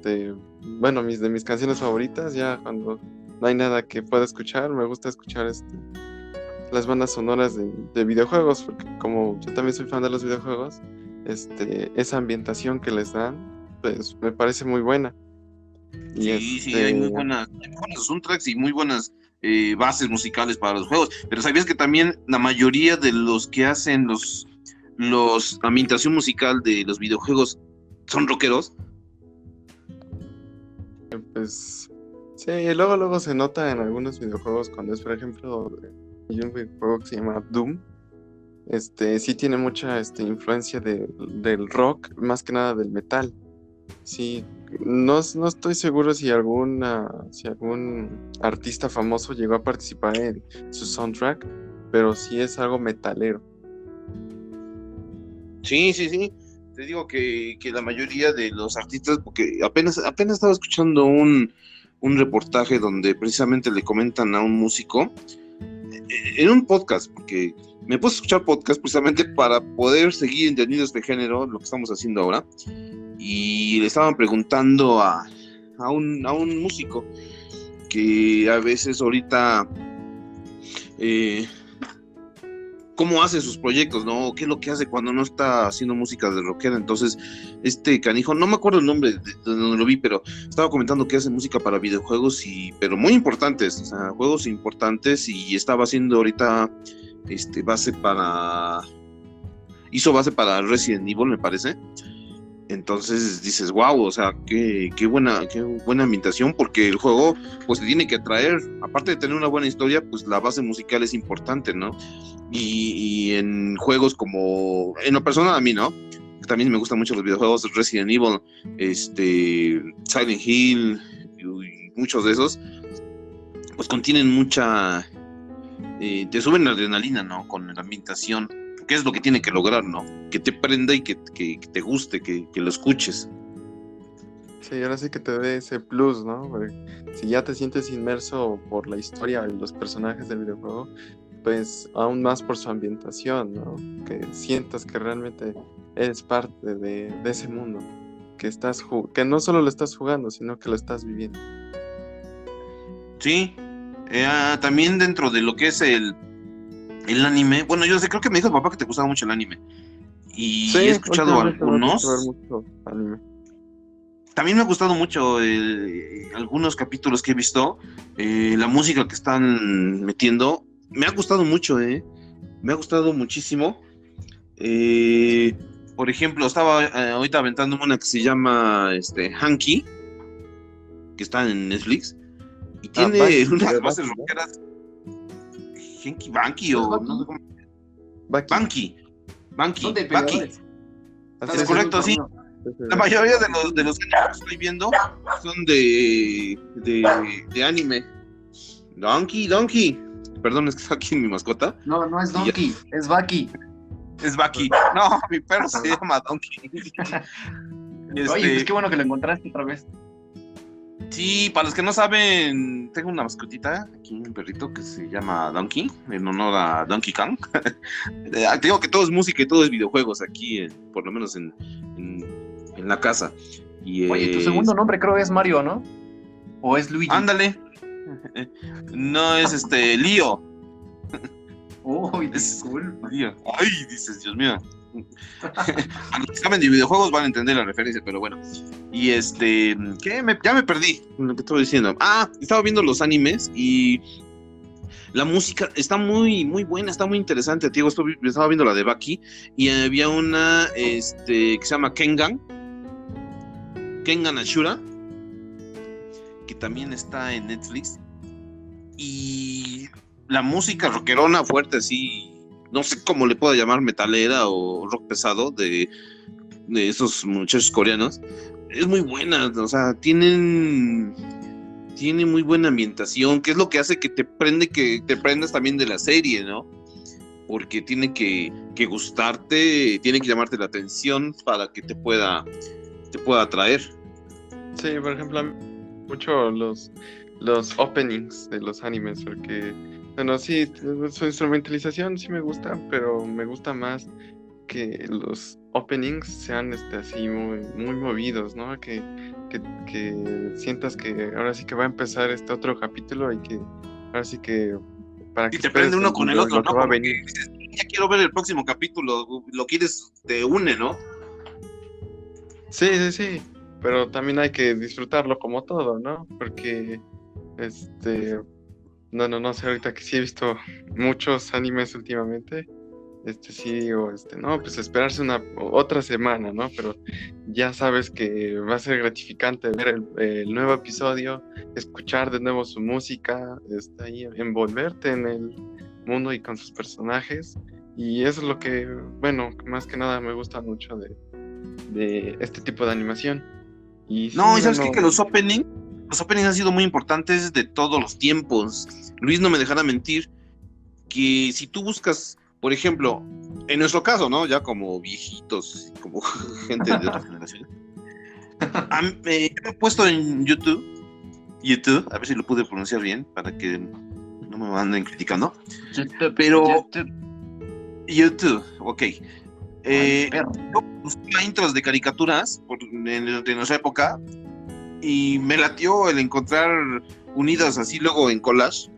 bueno, de mis canciones favoritas, ya cuando no hay nada que pueda escuchar, me gusta escuchar, las bandas sonoras de videojuegos, porque como yo también soy fan de los videojuegos, esa ambientación que les dan, pues me parece muy buena. Y Sí, sí, hay muy buenas soundtracks y muy buenas bases musicales para los juegos. Pero ¿sabías que también la mayoría de los que hacen la ambientación musical de los videojuegos son rockeros? pues sí, luego se nota en algunos videojuegos cuando es, por ejemplo, hay un videojuego que se llama Doom. Sí tiene mucha influencia del rock, más que nada del metal. Sí, no estoy seguro si algún artista famoso llegó a participar en su soundtrack, pero sí es algo metalero. Sí, sí, sí. Te digo que la mayoría de los artistas, porque apenas estaba escuchando un reportaje donde precisamente le comentan a un músico, en un podcast, porque me puse a escuchar podcast precisamente para poder seguir entendiendo este género, lo que estamos haciendo ahora, y le estaban preguntando a un músico que a veces ahorita cómo hace sus proyectos, ¿no? ¿Qué es lo que hace cuando no está haciendo música de rockera? Entonces, este canijo, no me acuerdo el nombre de donde lo vi, pero estaba comentando que hace música para videojuegos, pero muy importantes, o sea, juegos importantes, y estaba haciendo ahorita hizo base para Resident Evil, me parece. Entonces dices, wow, o sea, qué buena ambientación, porque el juego pues te tiene que atraer, aparte de tener una buena historia, pues la base musical es importante, ¿no? Y en juegos como, en lo personal a mí, ¿no? También me gustan mucho los videojuegos, Resident Evil, Silent Hill, y muchos de esos, pues contienen mucha, te suben la adrenalina, ¿no? Con la ambientación, que es lo que tiene que lograr, ¿no? Que te prenda y que te guste, que lo escuches. Sí, ahora sí que te dé ese plus, ¿no? Porque si ya te sientes inmerso por la historia y los personajes del videojuego, pues aún más por su ambientación, ¿no? Que sientas que realmente eres parte de ese mundo, que no solo lo estás jugando, sino que lo estás viviendo. Sí, también dentro de lo que es el anime, bueno, yo sé, creo que me dijo el papá que te gustaba mucho el anime, y Sí, he escuchado últimamente me gusta ver algunos. mucho anime. También me ha gustado mucho algunos capítulos que he visto, la música que están metiendo, me ha gustado mucho, me ha gustado muchísimo, Por ejemplo, estaba ahorita aventándome una que se llama Hanky, que está en Netflix, y tiene Baki, unas de bases Baki, ¿no? rockeras. Hanky Banky ¿No es o Baki? no sé cómo. Baki. Banky, Son de Baki. peleadores. Así Es correcto, sí. La mayoría de los que estoy viendo son de anime. Donkey. Perdón, es que está aquí mi mascota. No, no es Y ya- Donkey, es Baki. Es Baki. No, mi perro se llama Donkey. Oye, pues qué bueno que lo encontraste otra vez. Sí, para los que no saben, tengo una mascotita, aquí un perrito que se llama Donkey, en honor a Donkey Kong. Te digo que todo es música y todo es videojuegos aquí, por lo menos en la casa. Y, Oye, tu segundo nombre creo es Mario, ¿no? ¿O es Luigi? Ándale. No es Lío. Uy, Es disculpa. Lío. Ay, dices, Dios mío. A los que saben de videojuegos van a entender la referencia, pero bueno. Y ya me perdí en lo que estaba diciendo. Estaba viendo los animes y la música está muy, muy buena, está muy interesante. Tío, estaba viendo la de Baki y había una que se llama Kengan Ashura, que también está en Netflix. Y la música rockerona fuerte, así, no sé cómo le puedo llamar, metalera o rock pesado de esos muchachos coreanos, es muy buena, o sea, tiene muy buena ambientación, que es lo que hace que te prendas también de la serie, ¿no? Porque tiene que gustarte, tiene que llamarte la atención para que te pueda atraer. Sí, por ejemplo, a mí mucho los openings de los animes, porque, bueno, sí, su instrumentalización sí me gusta, pero me gusta más que los openings sean así muy, muy movidos, ¿no? Que sientas que ahora sí que va a empezar este otro capítulo y que ahora sí que para que Y te prende uno con el otro, lo que ¿no? va a Como venir. que dices, ya quiero ver el próximo capítulo, lo quieres, te une, ¿no? Sí, pero también hay que disfrutarlo como todo, ¿no? Porque no sé, ahorita que sí he visto muchos animes últimamente, sí digo, no, pues esperarse otra semana, ¿no? Pero ya sabes que va a ser gratificante ver el nuevo episodio, escuchar de nuevo su música, ahí envolverte en el mundo y con sus personajes, y eso es lo que, bueno, más que nada me gusta mucho de este tipo de animación. Y sí, No, y sabes bueno, qué? Que los openings han sido muy importantes de todos los tiempos. Luis no me dejará mentir que si tú buscas, por ejemplo, en nuestro caso, ¿no? Ya como viejitos, como gente de otra generación, yo me he puesto en YouTube, a ver si lo pude pronunciar bien para que no me anden criticando, pero YouTube, ok. Yo buscaba intros de caricaturas de nuestra época y me latió el encontrar unidas así luego en collage.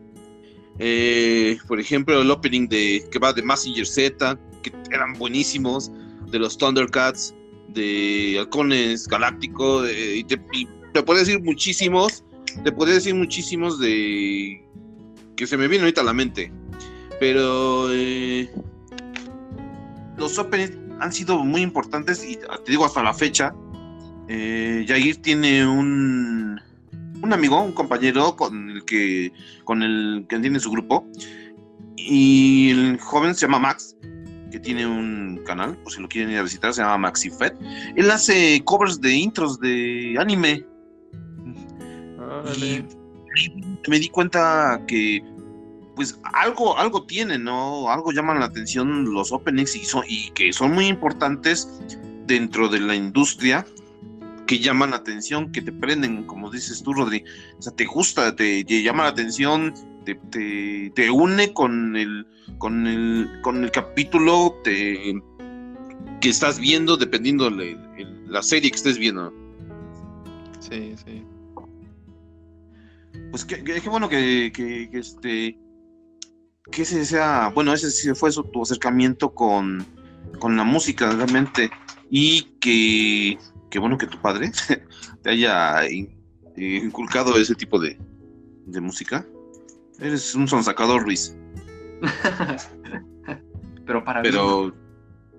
Por ejemplo, el opening que va de Mazinger Z, que eran buenísimos, de los Thundercats, de Halcones Galácticos, y te puedo decir muchísimos de que se me vienen ahorita a la mente, pero los openings han sido muy importantes y te digo hasta la fecha. Jair tiene un amigo, un compañero con el que tiene su grupo, y el joven se llama Max, que tiene un canal, por si lo quieren ir a visitar, se llama Maxifed. Él hace covers de intros de anime. Y me di cuenta que pues algo tienen, ¿no? Algo llaman la atención los openings y que son muy importantes dentro de la industria, que llaman la atención, que te prenden, como dices tú, Rodri. O sea, te gusta, te llama la atención, te une con el capítulo que estás viendo, dependiendo la serie que estés viendo. Sí. Pues qué bueno que ese sea, bueno, ese sí fue tu acercamiento con la música realmente, y que bueno que tu padre te haya inculcado ese tipo de música. Eres un sonsacador, Luis. Pero para Pero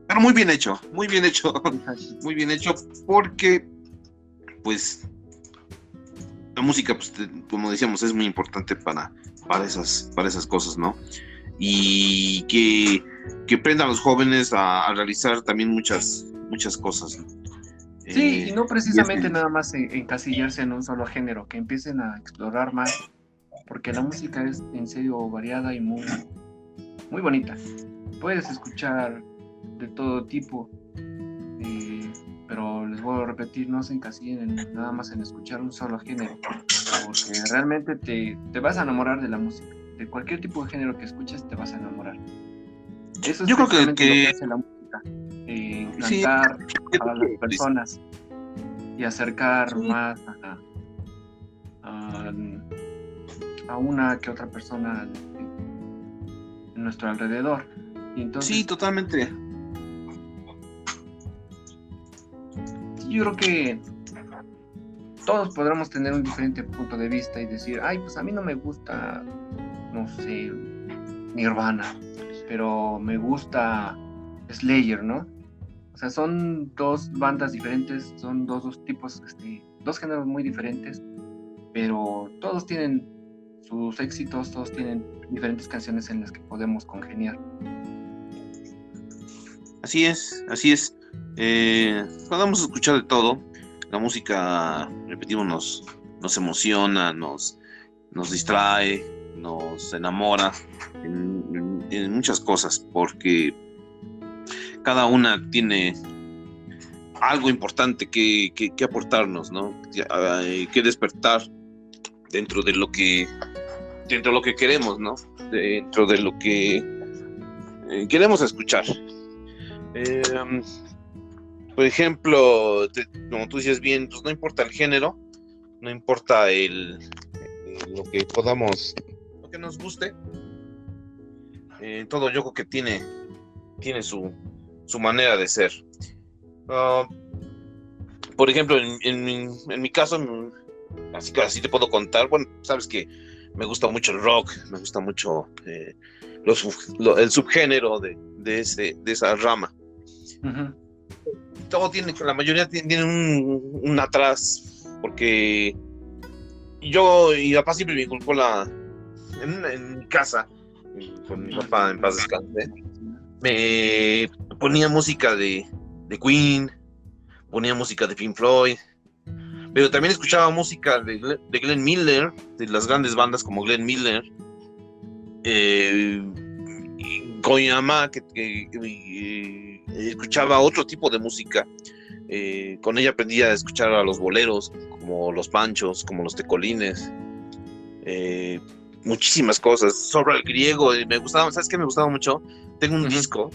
Pero muy bien hecho, muy bien hecho, Exacto. muy bien hecho, porque, pues, la música, pues, como decíamos, es muy importante para esas cosas, ¿no? Y que prendan a los jóvenes a realizar también muchas cosas, ¿no? Sí, y no Y es precisamente nada más encasillarse en un solo género, que empiecen a explorar más, porque la música es en serio variada y muy, muy bonita. Puedes escuchar de todo tipo, eh, pero les voy a repetir, no se encasillen nada más en escuchar un solo género, porque realmente te vas a enamorar de la música. De cualquier tipo de género que escuches, te vas a enamorar. Eso es yo creo precisamente lo que que hace la música, sí, encantar yo a creo las que, personas y acercar sí, más a, a una que otra persona en nuestro alrededor. Y sí, entonces, totalmente. yo creo que todos podremos tener un diferente punto de vista y decir, ay, pues a mí no me gusta, no sé, Nirvana, pero me gusta Slayer, ¿no? O sea, son dos bandas diferentes, son dos tipos, dos géneros muy diferentes, pero todos tienen sus éxitos, todos tienen diferentes canciones en las que podemos congeniar. Así es, así es. Podemos escuchar de todo. La música, repetimos, nos emociona, nos distrae, nos enamora en muchas cosas, porque cada una tiene algo importante que aportarnos, ¿no? Que despertar dentro de lo que dentro de lo que queremos, ¿no? Dentro de lo que queremos escuchar. Eh, por ejemplo, como tú dices bien, pues no importa el género, no importa lo que podamos, lo que nos guste, todo yo creo que tiene su manera de ser. Uh, por ejemplo, en mi caso, así te puedo contar, bueno, sabes que me gusta mucho el rock, me gusta mucho el subgénero de esa rama. Uh-huh. La mayoría tiene un atrás, porque y mi papá siempre me inculcó en mi casa, con mi papá en paz descanse, me ponía música de Queen, ponía música de Pink Floyd, pero también escuchaba música de Glenn Miller, de las grandes bandas como Glenn Miller, con mi mamá que escuchaba otro tipo de música. Con ella aprendí a escuchar a los boleros, como los panchos, como los tecolines, muchísimas cosas. Sobre el griego, me gustaba, ¿sabes qué me gustaba mucho? Tengo un disco,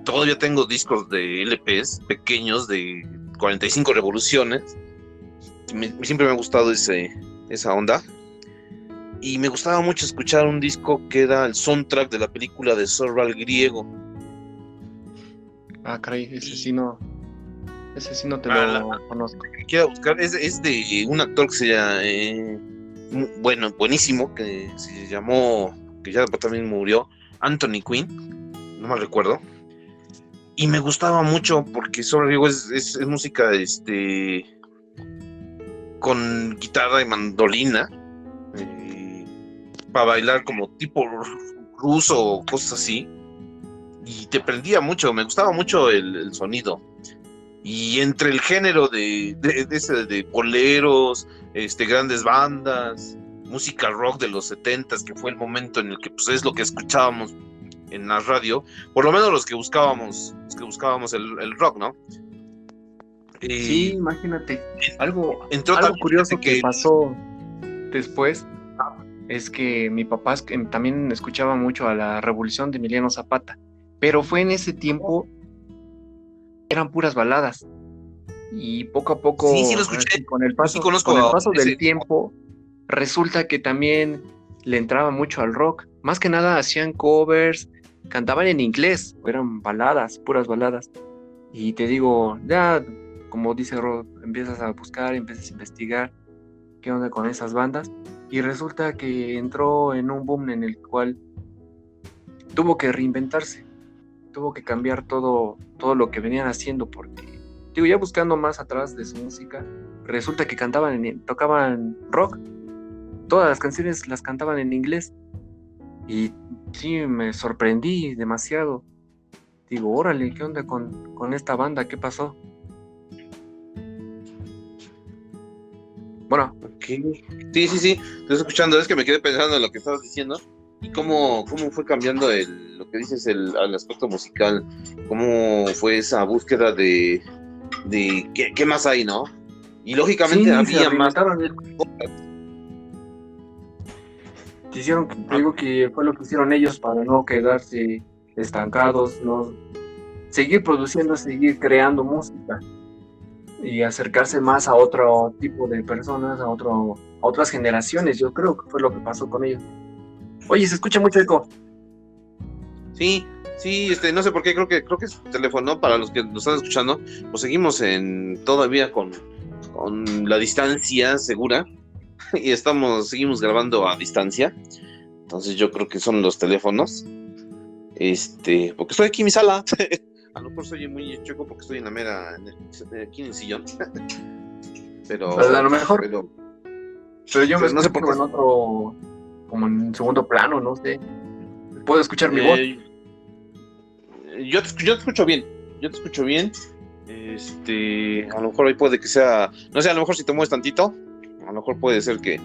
todavía tengo discos de LPs pequeños de 45 revoluciones. Siempre me ha gustado esa onda. Y me gustaba mucho escuchar un disco que era el soundtrack de la película de Zorro al Griego. Ah, caray, ese sí no te lo conozco. Quiero buscar, es de un actor que se llama, buenísimo, que se llamó, que ya también murió, Anthony Quinn, no me recuerdo. Y me gustaba mucho porque Zorro al Griego es música con guitarra y mandolina, para bailar como tipo ruso o cosas así, y te prendía mucho, me gustaba mucho el sonido. Y entre el género de boleros, grandes bandas, música rock de los 70s, que fue el momento en el que pues, es lo que escuchábamos en la radio, por lo menos los que buscábamos el rock, ¿no? Sí, imagínate, algo también, curioso que pasó después es que mi papá también escuchaba mucho a la Revolución de Emiliano Zapata, pero fue en ese tiempo, eran puras baladas, y poco a poco, sí lo escuché, con el paso del tiempo, resulta que también le entraba mucho al rock, más que nada hacían covers, cantaban en inglés, eran baladas, puras baladas, y te digo, ya, como dice Rod, empiezas a buscar, empiezas a investigar qué onda con esas bandas, y resulta que entró en un boom en el cual tuvo que reinventarse. tuvo que cambiar todo lo que venían haciendo, porque, digo, ya buscando más atrás de su música, resulta que tocaban rock, todas las canciones las cantaban en inglés, y sí, me sorprendí demasiado. Digo, órale, ¿qué onda con esta banda? ¿Qué pasó? Bueno. Okay. Sí, te estoy escuchando, es que me quedé pensando en lo que estabas diciendo y cómo fue cambiando lo que dices, el aspecto musical, cómo fue esa búsqueda de qué más hay, ¿no? Y lógicamente sí, había más. Te digo que fue lo que hicieron ellos para no quedarse estancados, no seguir produciendo, seguir creando música y acercarse más a otro tipo de personas, a otras generaciones. Yo creo que fue lo que pasó con ellos. Oye, se escucha mucho eco. Sí, no sé por qué, creo que es teléfono para los que nos están escuchando. Pues seguimos todavía con la distancia segura y seguimos grabando a distancia. Entonces yo creo que son los teléfonos. Porque estoy aquí en mi sala. A lo mejor soy muy choco porque estoy aquí en el sillón. Pero a lo mejor. Pero yo me no sé por qué. En otro, como en segundo plano, no sé. ¿Puedo escuchar mi voz? Yo te escucho bien. A lo mejor ahí puede que sea, no sé, a lo mejor si te mueves tantito, a lo mejor puede ser que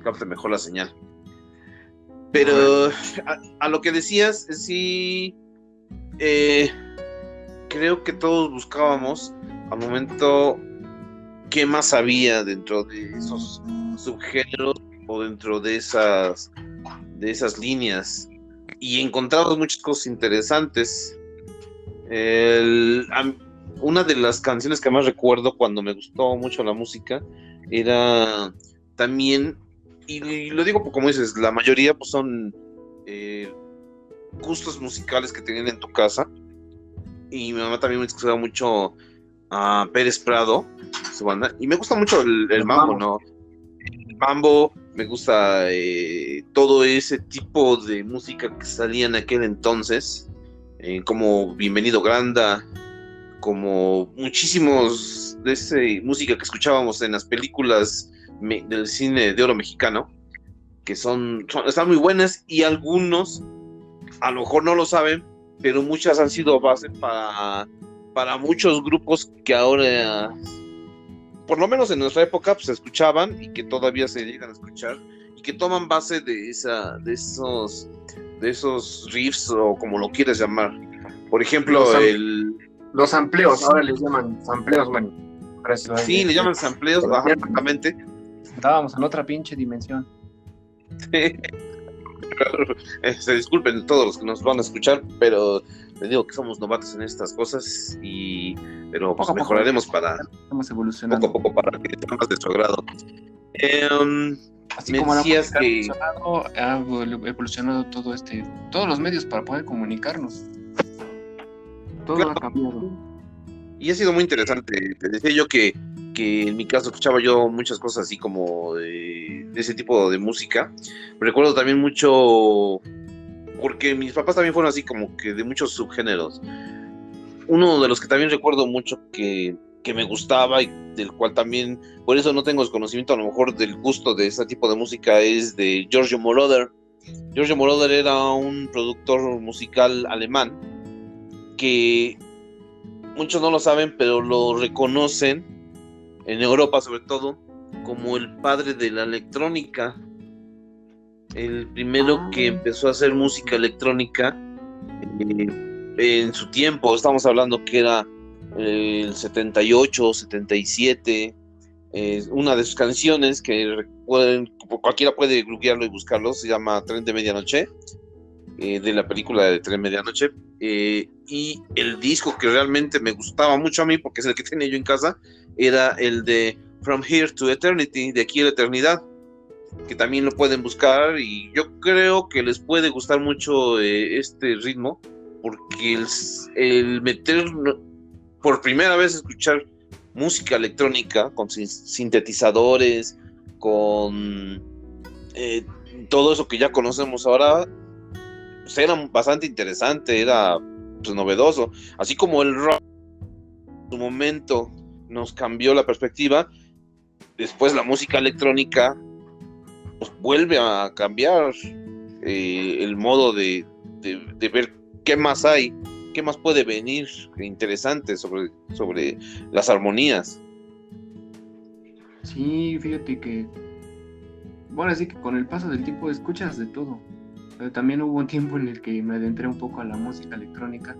capte mejor la señal. Pero a lo que decías, sí, creo que todos buscábamos al momento qué más había dentro de esos subgéneros o dentro de esas líneas, y encontramos muchas cosas interesantes. Una de las canciones que más recuerdo cuando me gustó mucho la música era también, y lo digo como dices, la mayoría pues son gustos musicales que tenían en tu casa, y mi mamá también me escuchaba mucho a Pérez Prado, su banda, y me gusta mucho el mambo, ¿no? El mambo, me gusta todo ese tipo de música que salía en aquel entonces, como Bienvenido Granda, como muchísimos de esa música que escuchábamos en las películas del cine de oro mexicano, que están muy buenas, y algunos a lo mejor no lo saben, pero muchas han sido base para muchos grupos que ahora, por lo menos en nuestra época, pues se escuchaban y que todavía se llegan a escuchar, y que toman base de esos riffs, o como lo quieras llamar. Por ejemplo, los sampleos, ahora les llaman sampleos, bueno. Sí, le llaman sampleos, exactamente. Estábamos en otra pinche dimensión. Se disculpen todos los que nos van a escuchar, pero les digo que somos novatos en estas cosas, pero pues mejoraremos estamos evolucionando poco a poco para que sea más de su agrado. Así como decías que ha evolucionado todos los medios para poder comunicarnos. Todo ha cambiado. Y ha sido muy interesante. Te decía yo que en mi caso escuchaba yo muchas cosas así como de ese tipo de música. Recuerdo también mucho, porque mis papás también fueron así como que de muchos subgéneros. Uno de los que también recuerdo mucho que me gustaba, y del cual también, por eso no tengo desconocimiento a lo mejor del gusto de ese tipo de música, es de Giorgio Moroder. Giorgio Moroder era un productor musical alemán que muchos no lo saben, pero lo reconocen en Europa sobre todo como el padre de la electrónica, el primero que empezó a hacer música electrónica en su tiempo. Estamos hablando que era el 78, 77. Una de sus canciones que cualquiera puede googlearlo y buscarlo, se llama Tren de Medianoche, de la película de Tren de Medianoche. Y el disco que realmente me gustaba mucho a mí, porque es el que tenía yo en casa, era el de From Here to Eternity, de aquí a la eternidad, que también lo pueden buscar, y yo creo que les puede gustar mucho este ritmo, porque el meter por primera vez escuchar música electrónica con sintetizadores, con todo eso que ya conocemos ahora, pues era bastante interesante, era pues, novedoso. Así como el rock en su momento nos cambió la perspectiva, después la música electrónica nos vuelve a cambiar el modo de ver qué más hay, qué más puede venir interesante sobre las armonías. Sí, fíjate que, bueno, así que con el paso del tiempo escuchas de todo. Pero también hubo un tiempo en el que me adentré un poco a la música electrónica,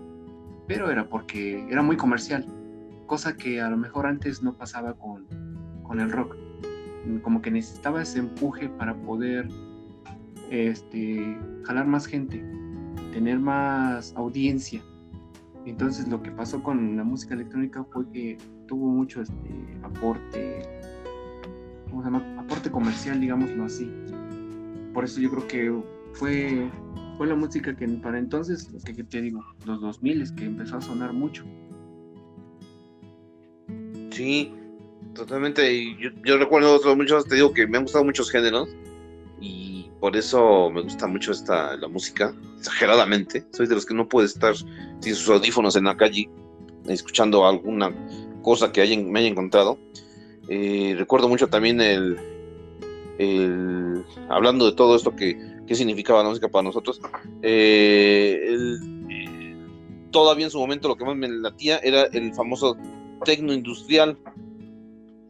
pero era porque era muy comercial, cosa que a lo mejor antes no pasaba con el rock. Como que necesitaba ese empuje para poder jalar más gente, tener más audiencia. Entonces lo que pasó con la música electrónica fue que tuvo mucho aporte, ¿cómo se llama? Aporte comercial, digámoslo así. Por eso yo creo que fue la música que para entonces, que te digo, los 2000 es que empezó a sonar mucho. Sí, totalmente. Y yo recuerdo muchos, te digo que me han gustado muchos géneros y por eso me gusta mucho la música, exageradamente. Soy de los que no puede estar sin sus audífonos en la calle escuchando alguna cosa que me haya encontrado. Recuerdo mucho también hablando de todo esto qué significaba la música para nosotros. Todavía en su momento lo que más me latía era el famoso tecno industrial,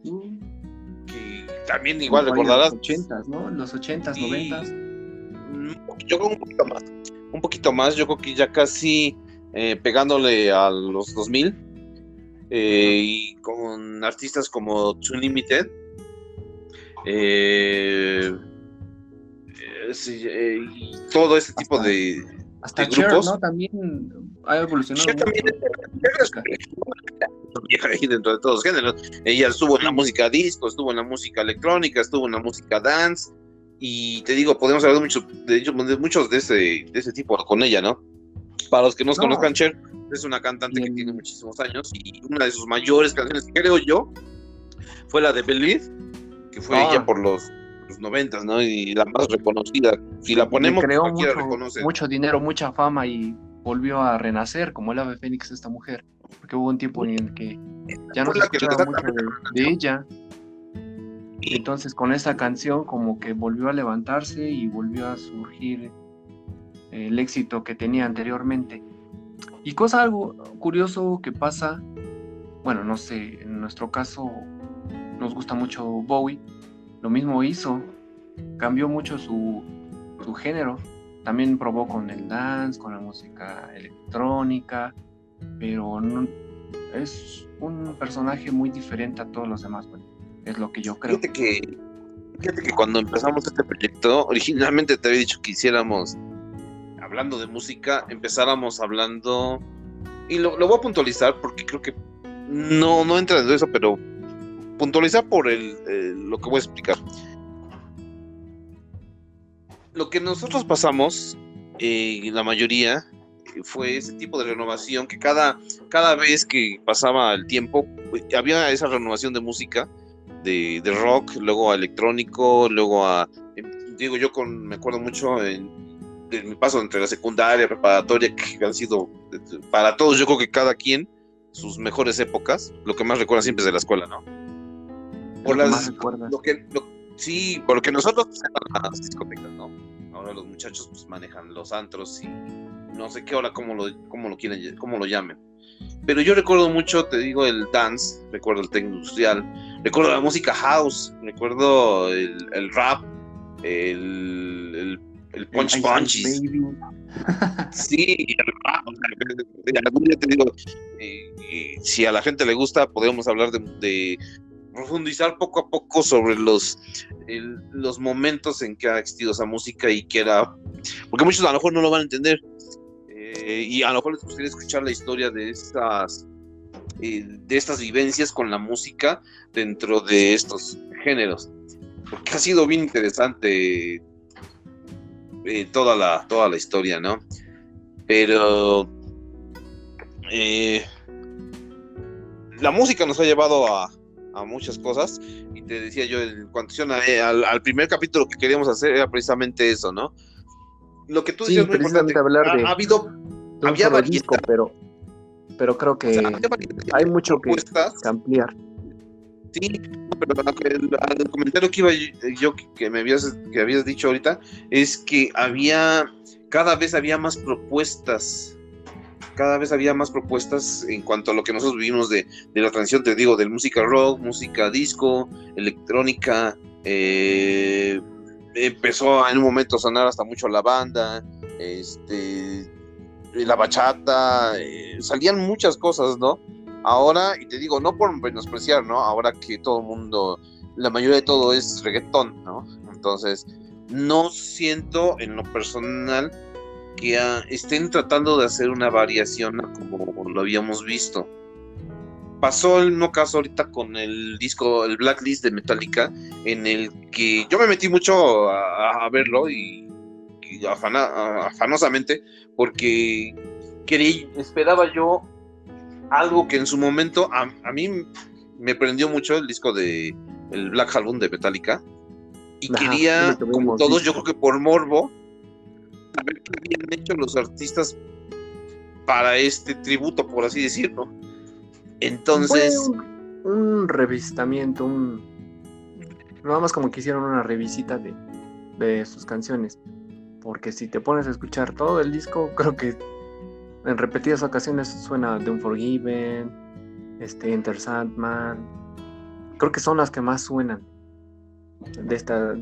que también igual recordarás. Los 80s, ¿no? Los 80s, 90s. Yo creo un poquito más, yo creo que ya casi pegándole a los 2000, y con artistas como Too Limited, y todo ese tipo de grupos. ¿no? También ha evolucionado Cher también vieja ahí dentro de todos los géneros. Ella estuvo en la música disco, estuvo en la música electrónica, estuvo en la música dance, y te digo, podemos hablar de muchos de ese tipo con ella, ¿no? Para los que no conozcan, Cher es una cantante que tiene muchísimos años, y una de sus mayores canciones, creo yo, fue la de Believe, que fue ella por los 90, ¿no? Y la más reconocida. Si la ponemos, cualquiera reconoce. Mucho dinero, mucha fama, y volvió a renacer como el ave fénix esta mujer, porque hubo un tiempo en el que ya no se escuchaba mucho de ella. Y entonces con esta canción como que volvió a levantarse y volvió a surgir el éxito que tenía anteriormente. Y algo curioso que pasa, bueno, no sé, en nuestro caso nos gusta mucho Bowie, lo mismo hizo, cambió mucho su género, también probó con el dance, con la música electrónica, pero no, es un personaje muy diferente a todos los demás, bueno, es lo que yo creo. Fíjate que cuando empezamos este proyecto, originalmente te había dicho que hiciéramos, hablando de música, empezáramos hablando, y lo voy a puntualizar porque creo que no entra en eso, pero puntualizar por lo que voy a explicar. Lo que nosotros pasamos, la mayoría, fue ese tipo de renovación que cada vez que pasaba el tiempo, había esa renovación de música, de rock, luego a electrónico, luego digo, me acuerdo mucho de mi paso entre la secundaria, preparatoria, que han sido para todos, yo creo que cada quien sus mejores épocas. Lo que más recuerda siempre es de la escuela, ¿no? Por sí, porque nosotros eran las discotecas, ¿no? Ahora los muchachos pues manejan los antros y no sé qué ahora cómo lo quieren, cómo lo llamen. Pero yo recuerdo mucho, te digo, el dance, recuerdo el techno industrial, recuerdo la música house, recuerdo el rap, el punches. Sí, el rap. Algún día te digo, si a la gente le gusta, podemos hablar de profundizar poco a poco sobre los momentos en que ha existido esa música y que era, porque muchos a lo mejor no lo van a entender, y a lo mejor les gustaría escuchar la historia de estas vivencias con la música dentro de estos géneros, porque ha sido bien interesante toda la historia, ¿no? Pero la música nos ha llevado a muchas cosas, y te decía yo, en cuanto al primer capítulo que queríamos hacer era precisamente eso, ¿no? Lo que tú decías, sí, precisamente hablar de... ha habido un había solo variedad, disco, pero creo o sea, que había variedad hay de mucho que propuestas. ampliar. Sí, no, pero al comentario que iba yo que habías dicho ahorita es que cada vez había más propuestas, en cuanto a lo que nosotros vivimos de la transición, te digo, de música rock, música disco, electrónica. Empezó en un momento a sonar hasta mucho la banda, la bachata, salían muchas cosas, ¿no? Ahora, y te digo, no por menospreciar, ¿no? Ahora que todo el mundo, la mayoría de todo es reggaetón, ¿no? Entonces, no siento en lo personal que estén tratando de hacer una variación a como lo habíamos visto. Pasó el no caso ahorita con el disco, el Blacklist de Metallica, en el que yo me metí mucho a verlo y afanosamente, porque esperaba yo algo que en su momento a mí me prendió mucho el disco de el Black Album de Metallica, y Ajá, quería, como todos, visto. yo creo que por morbo, saber qué habían hecho los artistas para este tributo, por así decirlo. Entonces, Fue un revisitamiento, nada más como que hicieron una revisita de sus canciones, porque si te pones a escuchar todo el disco, creo que en repetidas ocasiones suena The Unforgiven, Enter Sandman, creo que son las que más suenan de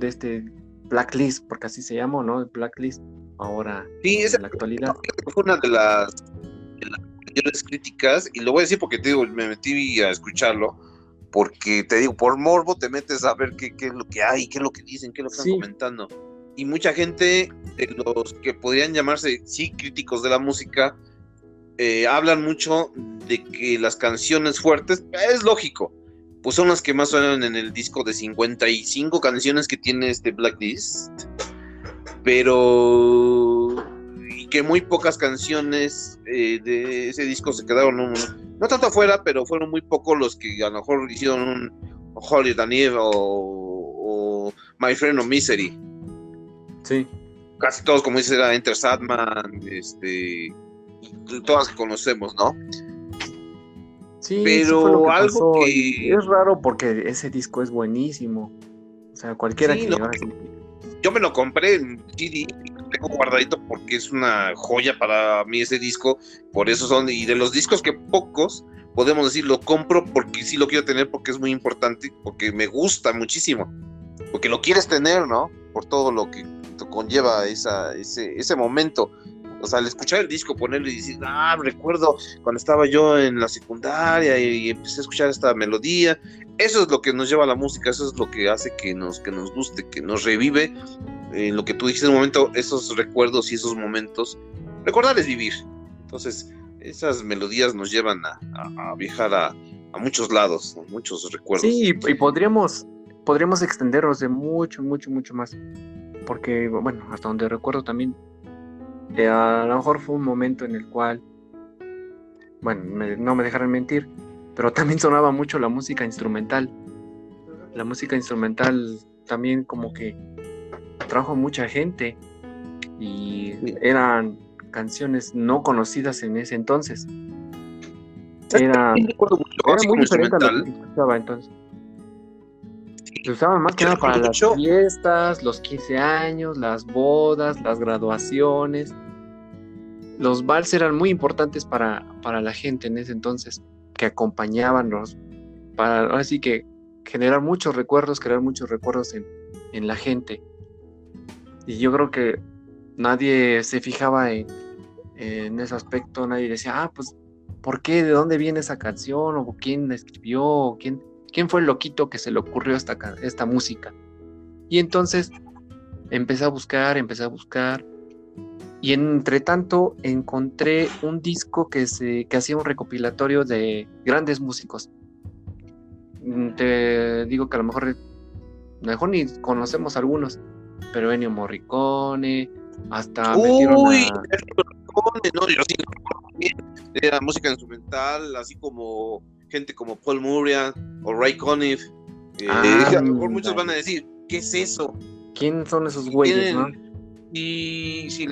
este Blacklist, porque así se llama, ¿no? Blacklist, ahora sí, en la actualidad. fue una de las mayores críticas, y lo voy a decir porque te digo, me metí a escucharlo, porque te digo, por morbo te metes a ver qué es lo que hay, qué es lo que dicen, qué es lo que están comentando. Y mucha gente, de los que podrían llamarse, sí, críticos de la música, hablan mucho de que las canciones fuertes, es lógico, pues son las que más suenan en el disco de 55 canciones que tiene este Blacklist, pero y que muy pocas canciones de ese disco se quedaron no tanto afuera, pero fueron muy pocos los que a lo mejor hicieron un Holy Daniel o My Friend of Misery. Sí. Casi todos, como dices, era Enter Sandman, y todas que conocemos, ¿no? Sí, pero sí fue lo que algo pasó, que y es raro porque ese disco es buenísimo. O sea, cualquiera sí, que no, ahora sí. yo me lo compré en CD, lo tengo guardadito porque es una joya para mí ese disco. Por eso son, y de los discos que pocos podemos decir, lo compro porque sí lo quiero tener, porque es muy importante, porque me gusta muchísimo, porque lo quieres tener, ¿no? Por todo lo que conlleva ese momento. O sea, al escuchar el disco, ponerlo y decir, recuerdo cuando estaba yo en la secundaria y empecé a escuchar esta melodía. Eso es lo que nos lleva a la música, eso es lo que hace que nos guste, que nos revive lo que tú dijiste en un momento, esos recuerdos y esos momentos. Recordar es vivir. Entonces, esas melodías nos llevan a viajar a muchos lados, a muchos recuerdos. Sí, y podríamos extendernos de mucho, mucho, mucho más. Porque, bueno, hasta donde recuerdo también, a lo mejor fue un momento en el cual, bueno, no me dejarán mentir, pero también sonaba mucho la música instrumental. La música instrumental también como que atrajo a mucha gente y eran canciones no conocidas en ese entonces. Era muy diferente a lo que se escuchaba entonces. Se usaban más que nada para las fiestas, los 15 años, las bodas, las graduaciones. Los vals eran muy importantes para la gente en ese entonces, que acompañaban para así que crear muchos recuerdos en la gente. Y yo creo que nadie se fijaba en ese aspecto, nadie decía, pues, ¿por qué? ¿De dónde viene esa canción? ¿O quién la escribió? ¿O quién fue el loquito que se le ocurrió esta música? Y entonces empecé a buscar, y entre tanto encontré un disco que hacía un recopilatorio de grandes músicos. Te digo que a lo mejor ni conocemos algunos, pero Ennio Morricone, hasta metieron no, yo sí era música instrumental, así como gente como Paul Murian o Ray Conniff. A lo mejor muchos van a decir, ¿qué es eso? ¿Quién son esos güeyes, no? Y si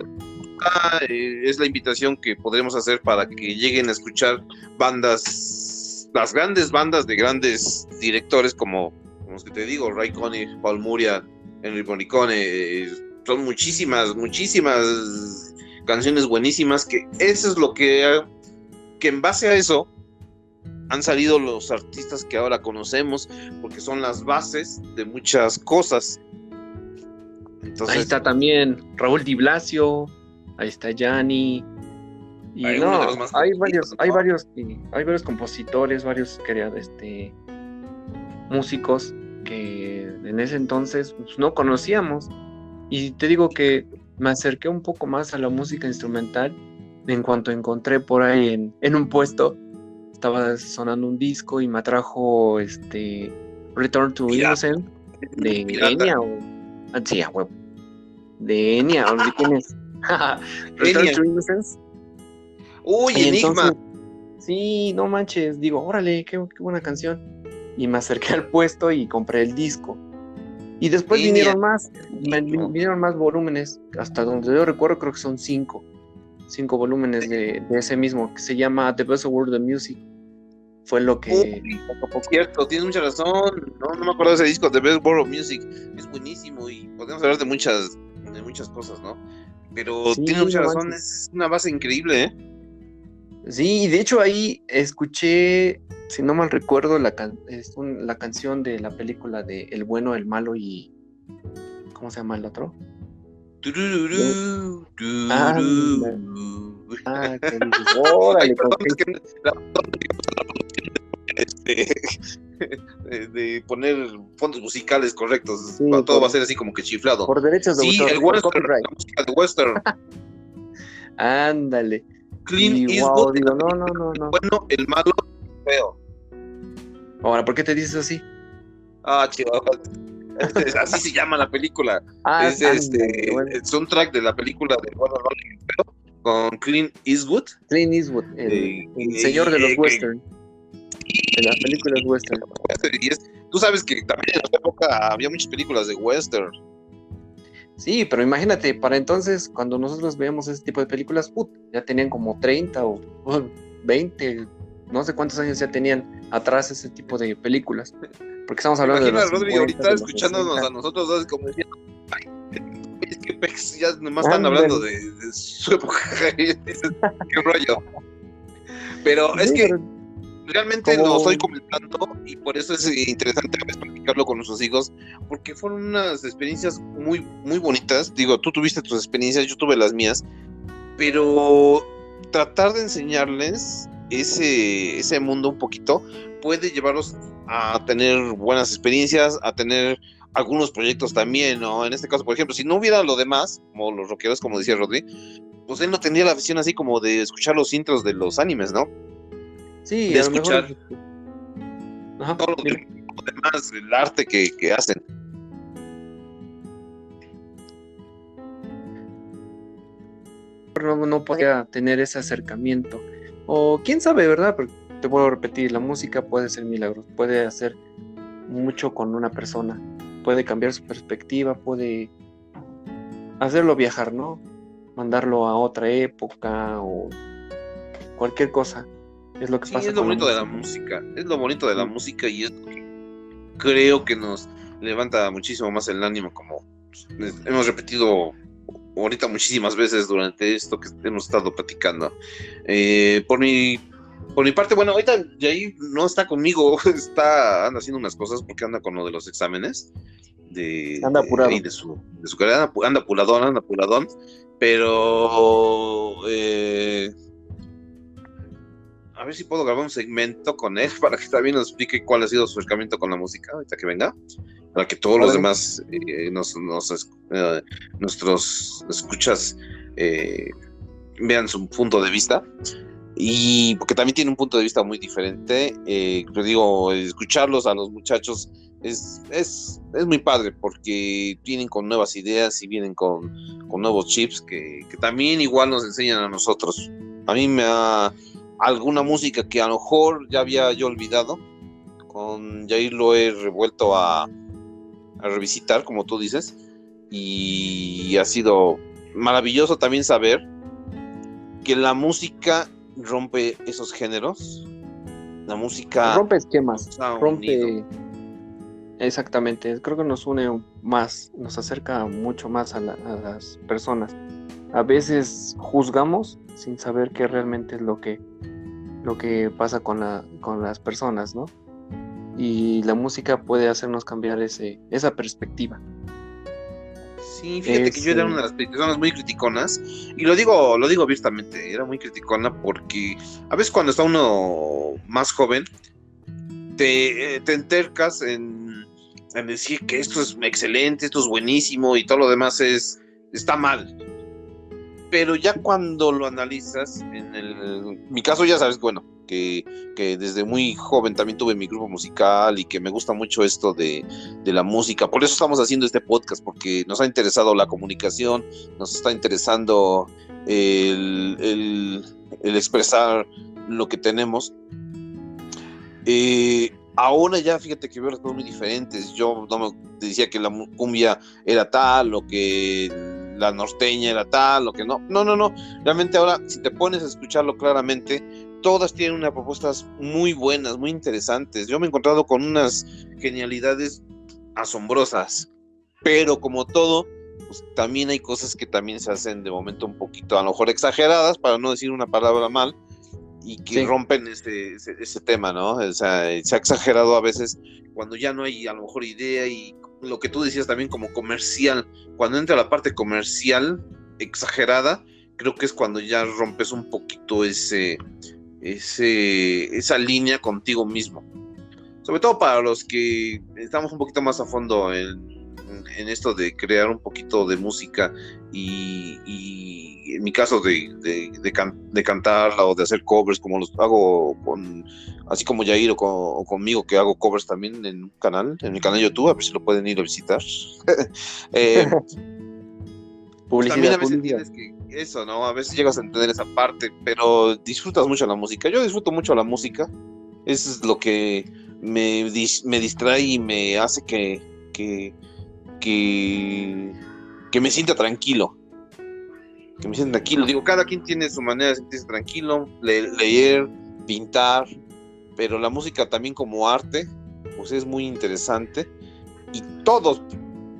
es la invitación que podremos hacer para que lleguen a escuchar bandas, las grandes bandas de grandes directores como los que te digo, Ray Conniff, Paul Moria, Henry Morricone, son muchísimas canciones buenísimas, que eso es lo que en base a eso han salido los artistas que ahora conocemos, porque son las bases de muchas cosas. Entonces, ahí está también Raúl Di Blasio, ahí está Gianni, y hay varios compositores, varios músicos que en ese entonces pues, no conocíamos. Y te digo que me acerqué un poco más a la música instrumental en cuanto encontré por ahí en un puesto, estaba sonando un disco y me atrajo Return to Innocence de Enya sí, a huevo, de Enya, o de quién es. Return to Innocence. Uy, y Enigma. Entonces, sí, no manches, digo, órale, qué buena canción. Y me acerqué al puesto y compré el disco. Y después vinieron más volúmenes, hasta donde yo recuerdo creo que son 5 volúmenes de ese mismo, que se llama The Best World of Music. Fue lo que poco a poco. Cierto, tienes mucha razón. No me acuerdo de ese disco, The Best World of Music. Es buenísimo y podemos hablar de muchas cosas, ¿no? Pero Sí, tienes mucha no razón, es una base increíble, ¿eh? Sí, de hecho ahí escuché, si no mal recuerdo, la canción de la película de El Bueno, el Malo y... ¿Cómo se llama el otro? Que dices, órale, de poner fondos musicales correctos, sí, todo va a ser así como que chiflado. Por derechos de autor. Sí, el western, la música de western. Ándale. Clint Eastwood. Digo, no. Bueno, el malo, feo. Ahora, ¿por qué te dices así? Chihuahua. Así se llama la película. Es el soundtrack de la película de Bueno, el malo y el feo, con Clint Eastwood. Clint Eastwood, el señor de los western. De las películas western. Tú sabes que también en esa época había muchas películas de western. Sí, pero imagínate, para entonces, cuando nosotros veíamos ese tipo de películas, ya tenían como 30 o 20, no sé cuántos años ya tenían atrás ese tipo de películas. Porque estamos hablando Imagina de los a Rodri 50, ahorita escuchándonos 60. A nosotros dos como diciendo, es que pex, ya nomás están hablando de su época. Y dices, qué rollo. Pero sí, es que realmente lo estoy comentando y por eso es interesante platicarlo con nuestros hijos, porque fueron unas experiencias muy, muy bonitas. Digo, tú tuviste tus experiencias, yo tuve las mías, pero tratar de enseñarles ese mundo un poquito puede llevarlos a tener buenas experiencias, a tener algunos proyectos también, ¿no? En este caso, por ejemplo, si no hubiera lo demás, como los rockeros, como decía Rodri, pues él no tendría la visión así como de escuchar los intros de los animes, ¿no? Sí, de escuchar todo lo demás, el arte que hacen. No podría tener ese acercamiento. O quién sabe, ¿verdad? Porque te vuelvo a repetir, la música puede ser milagros, puede hacer mucho con una persona, puede cambiar su perspectiva, puede hacerlo viajar, ¿no? Mandarlo a otra época o cualquier cosa. Es lo que pasa. Es lo bonito de la música. Es lo bonito de la música y es lo que creo que nos levanta muchísimo más el ánimo, como hemos repetido ahorita muchísimas veces durante esto que hemos estado platicando. Por mi parte, bueno, ahorita Jair no está conmigo, anda haciendo unas cosas porque anda con lo de los exámenes. Anda apurado. De su carrera, anda apuladón, pero a ver si puedo grabar un segmento con él para que también nos explique cuál ha sido su acercamiento con la música ahorita que venga, para que todos los demás nuestros escuchas vean su punto de vista, y porque también tiene un punto de vista muy diferente. Pero digo, escucharlos a los muchachos es muy padre porque vienen con nuevas ideas y vienen con nuevos chips que también igual nos enseñan a nosotros. A mí me ha alguna música que a lo mejor ya había yo olvidado, con Jair lo he revuelto a revisitar, como tú dices, y ha sido maravilloso también saber que la música rompe esos géneros. La música Rompe esquemas, nos ha rompe... unido. Exactamente, creo que nos une más, nos acerca mucho más a las personas. A veces juzgamos sin saber qué realmente es lo que pasa con las personas, ¿no? Y la música puede hacernos cambiar esa perspectiva. Sí, fíjate que yo era una de las personas muy criticonas, y lo digo abiertamente, era muy criticona porque a veces cuando está uno más joven, te entercas en decir que esto es excelente, esto es buenísimo y todo lo demás está mal. Pero ya cuando lo analizas, mi caso ya sabes, bueno, que desde muy joven también tuve mi grupo musical y que me gusta mucho esto de la música. Por eso estamos haciendo este podcast, porque nos ha interesado la comunicación, nos está interesando el expresar lo que tenemos. Ahora ya fíjate que veo las cosas muy diferentes. Yo no me decía que la cumbia era tal, o que la norteña era tal, o que no. No. Realmente ahora, si te pones a escucharlo claramente, todas tienen unas propuestas muy buenas, muy interesantes. Yo me he encontrado con unas genialidades asombrosas. Pero como todo, pues también hay cosas que también se hacen de momento un poquito, a lo mejor exageradas, para no decir una palabra mal, y que Sí. rompen ese tema, ¿no? O sea, se ha exagerado a veces cuando ya no hay a lo mejor idea, y lo que tú decías también como comercial, cuando entra la parte comercial exagerada, creo que es cuando ya rompes un poquito esa línea contigo mismo. Sobre todo para los que estamos un poquito más a fondo en esto de crear un poquito de música, y en mi caso de cantarla o de hacer covers, como los hago así como Yair o conmigo, que hago covers también en mi canal de YouTube, a ver si lo pueden ir a visitar. Pues también a veces entiendes que eso, ¿no? A veces llegas a entender esa parte, pero disfrutas mucho la música. Yo disfruto mucho la música. Eso es lo que me distrae y me hace que me sienta tranquilo. Que me sienta tranquilo. Digo, cada quien tiene su manera de sentirse tranquilo, leer, pintar, pero la música también como arte, pues es muy interesante. Y todos,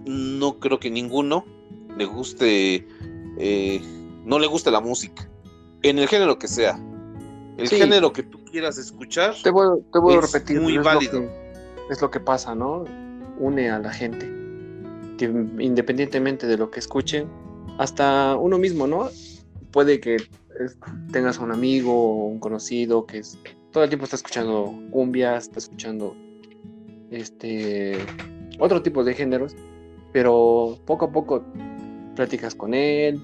no creo que ninguno le guste, no le guste la música, en el género que sea. El género que tú quieras escuchar, te voy a repetir, muy válido. Es lo que pasa, ¿no? Une a la gente, que independientemente de lo que escuchen, hasta uno mismo, ¿no? Puede que tengas a un amigo o un conocido que todo el tiempo está escuchando cumbia, está escuchando otro tipo de géneros, pero poco a poco platicas con él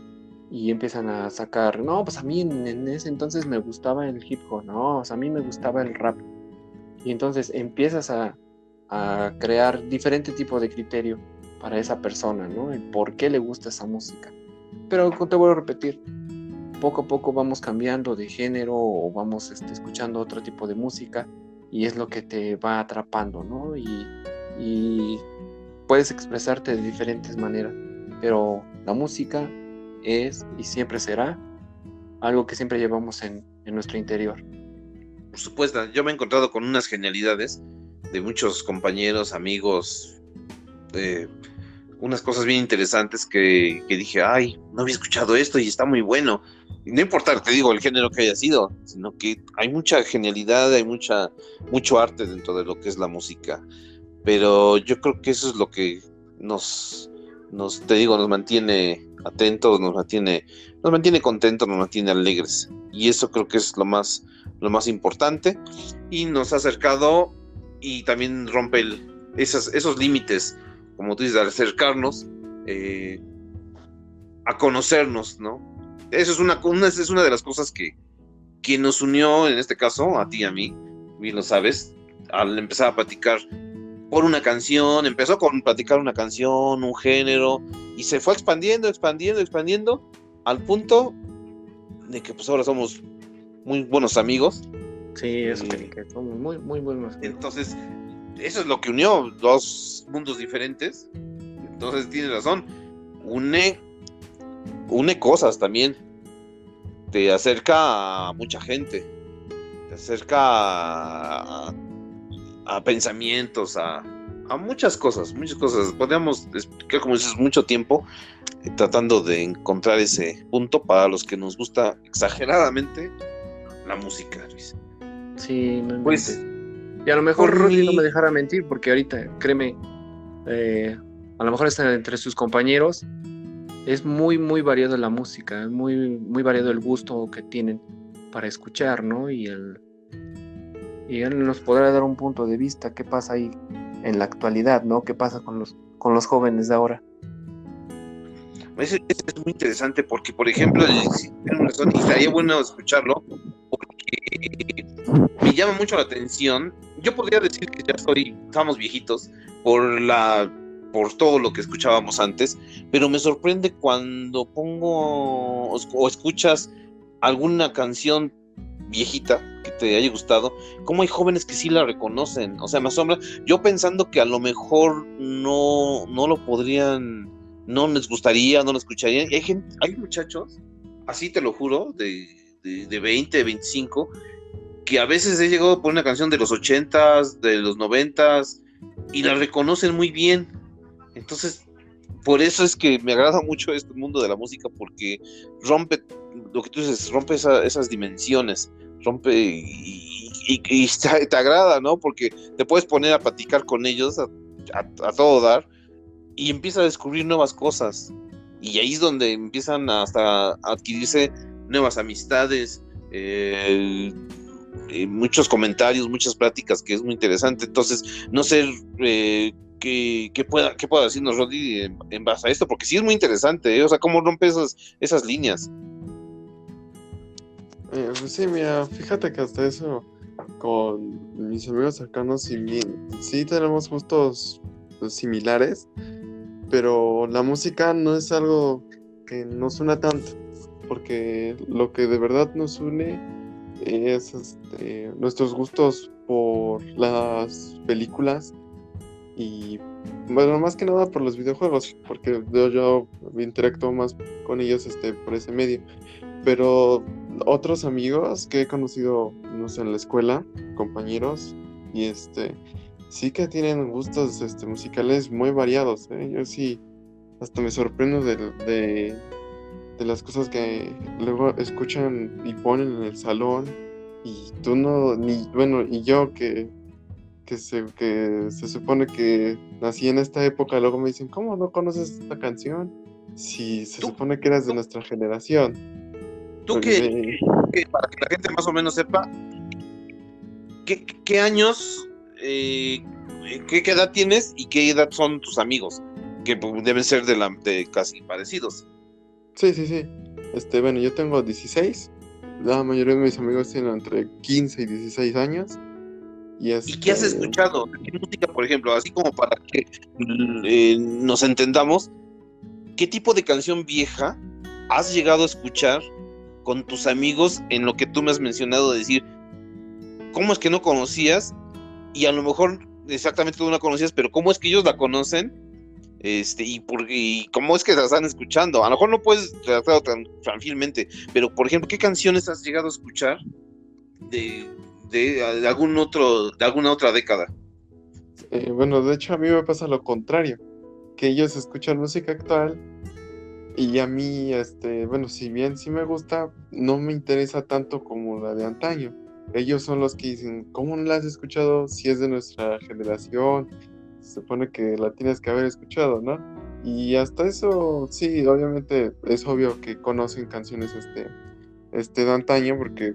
y empiezan a sacar, no, pues a mí en ese entonces me gustaba el hip hop, no, pues a mí me gustaba el rap. Y entonces empiezas a crear diferente tipo de criterio para esa persona, ¿no? El por qué le gusta esa música. Pero te voy a repetir, poco a poco vamos cambiando de género o vamos escuchando otro tipo de música, y es lo que te va atrapando, ¿no? Y puedes expresarte de diferentes maneras, pero la música es y siempre será algo que siempre llevamos en nuestro interior. Por supuesto, yo me he encontrado con unas genialidades de muchos compañeros, amigos, unas cosas bien interesantes que dije, ay, no había escuchado esto y está muy bueno. Y no importa, te digo, el género que haya sido, sino que hay mucha genialidad, hay mucho arte dentro de lo que es la música. Pero yo creo que eso es lo que nos mantiene atentos, nos mantiene contentos, nos mantiene alegres. Y eso creo que es lo más importante, y nos ha acercado y también rompe esos límites, como tú dices, al acercarnos a conocernos, ¿no? Eso es una de las cosas que nos unió, en este caso, a ti y a mí, bien lo sabes, al empezar a platicar por una canción. Empezó con platicar una canción, un género, y se fue expandiendo, al punto de que pues ahora somos muy buenos amigos. Sí, eso que somos muy, muy buenos. Entonces, eso es lo que unió dos mundos diferentes. Entonces, tienes razón, une cosas también. te acerca a mucha gente, te acerca a pensamientos, a muchas cosas, muchas cosas. Podríamos explicar, como dices, mucho tiempo tratando de encontrar ese punto para los que nos gusta exageradamente la música, Luis. Sí, no Pues, inventes. Y a lo mejor por Rodri no mi- me dejará mentir, porque ahorita, créeme, a lo mejor está entre sus compañeros, es muy, muy variado la música, es muy, muy variado el gusto que tienen para escuchar, ¿no? Y él nos podrá dar un punto de vista, qué pasa ahí en la actualidad, ¿no? ¿Qué pasa con los jóvenes de ahora? es muy interesante porque, por ejemplo, sí, tienes razón, y estaría bueno escucharlo porque me llama mucho la atención. Yo podría decir que ya estamos viejitos por todo lo que escuchábamos antes, pero me sorprende cuando pongo o escuchas alguna canción viejita que te haya gustado, cómo hay jóvenes que sí la reconocen. O sea, me asombra. Yo pensando que a lo mejor no lo podrían, no les gustaría, no lo escucharían. Y hay muchachos, así te lo juro, de 20, 25, que a veces he llegado a poner una canción de los 80s, de los 90s, y la reconocen muy bien. Entonces, por eso es que me agrada mucho este mundo de la música, porque rompe, lo que tú dices, rompe esas dimensiones, rompe y te agrada, ¿no? Porque te puedes poner a platicar con ellos a todo dar y empiezas a descubrir nuevas cosas. Y ahí es donde empiezan hasta a adquirirse nuevas amistades, muchos comentarios, muchas pláticas, que es muy interesante. Entonces, no sé qué pueda decirnos Rodri en base a esto, porque sí es muy interesante, ¿eh? O sea, cómo rompe esas líneas. Pues sí, mira, fíjate que hasta eso con mis amigos cercanos, si bien sí tenemos gustos pues, similares, pero la música no es algo que nos una tanto, porque lo que de verdad nos une es nuestros gustos por las películas y, bueno, más que nada por los videojuegos, porque yo interactúo más con ellos por ese medio. Pero otros amigos que he conocido, no sé, en la escuela, compañeros, y sí que tienen gustos musicales muy variados, ¿eh? Yo sí, hasta me sorprendo de las cosas que luego escuchan y ponen en el salón, y tú no, ni, bueno, y yo que se supone que nací en esta época, luego me dicen, ¿cómo no conoces esta canción? Si se Tú, supone que eras de tú, nuestra generación. tú para que la gente más o menos sepa, ¿qué años, qué edad tienes y qué edad son tus amigos? Que deben ser de casi parecidos. Sí, sí, sí. Bueno, yo tengo 16. La mayoría de mis amigos tienen entre 15 y 16 años. Y ¿Y qué has escuchado? ¿Qué música, por ejemplo? Así como para que nos entendamos, ¿qué tipo de canción vieja has llegado a escuchar con tus amigos en lo que tú me has mencionado de decir, cómo es que no conocías? Y a lo mejor exactamente tú no la conocías, pero cómo es que ellos la conocen, y cómo es que la están escuchando. A lo mejor no puedes tratarlo tan fácilmente, pero por ejemplo, ¿qué canciones has llegado a escuchar de, de alguna otra década? bueno, de hecho a mí me pasa lo contrario, que ellos escuchan música actual y a mí, bueno, si bien sí me gusta, no me interesa tanto como la de antaño. Ellos son los que dicen, ¿cómo no la has escuchado si es de nuestra generación? Se supone que la tienes que haber escuchado, ¿no? Y hasta eso, sí, obviamente es obvio que conocen canciones de antaño porque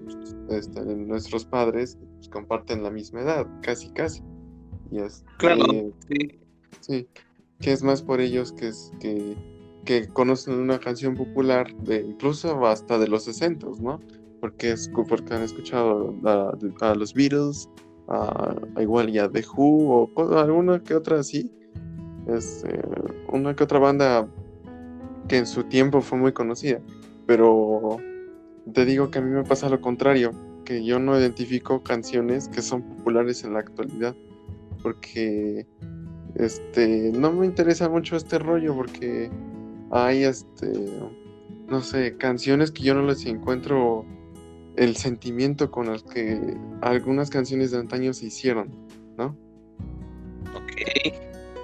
nuestros padres pues, comparten la misma edad, casi casi. Y Claro, sí. sí, que es más por ellos que conocen una canción popular de incluso hasta de los 60, ¿no? Porque han escuchado a los Beatles, a igual y a The Who o alguna que otra así. Una que otra banda que en su tiempo fue muy conocida, pero te digo que a mí me pasa lo contrario, que yo no identifico canciones que son populares en la actualidad, porque no me interesa mucho este rollo, porque hay no sé, canciones que yo no les encuentro el sentimiento con las que algunas canciones de antaño se hicieron, ¿no? Ok.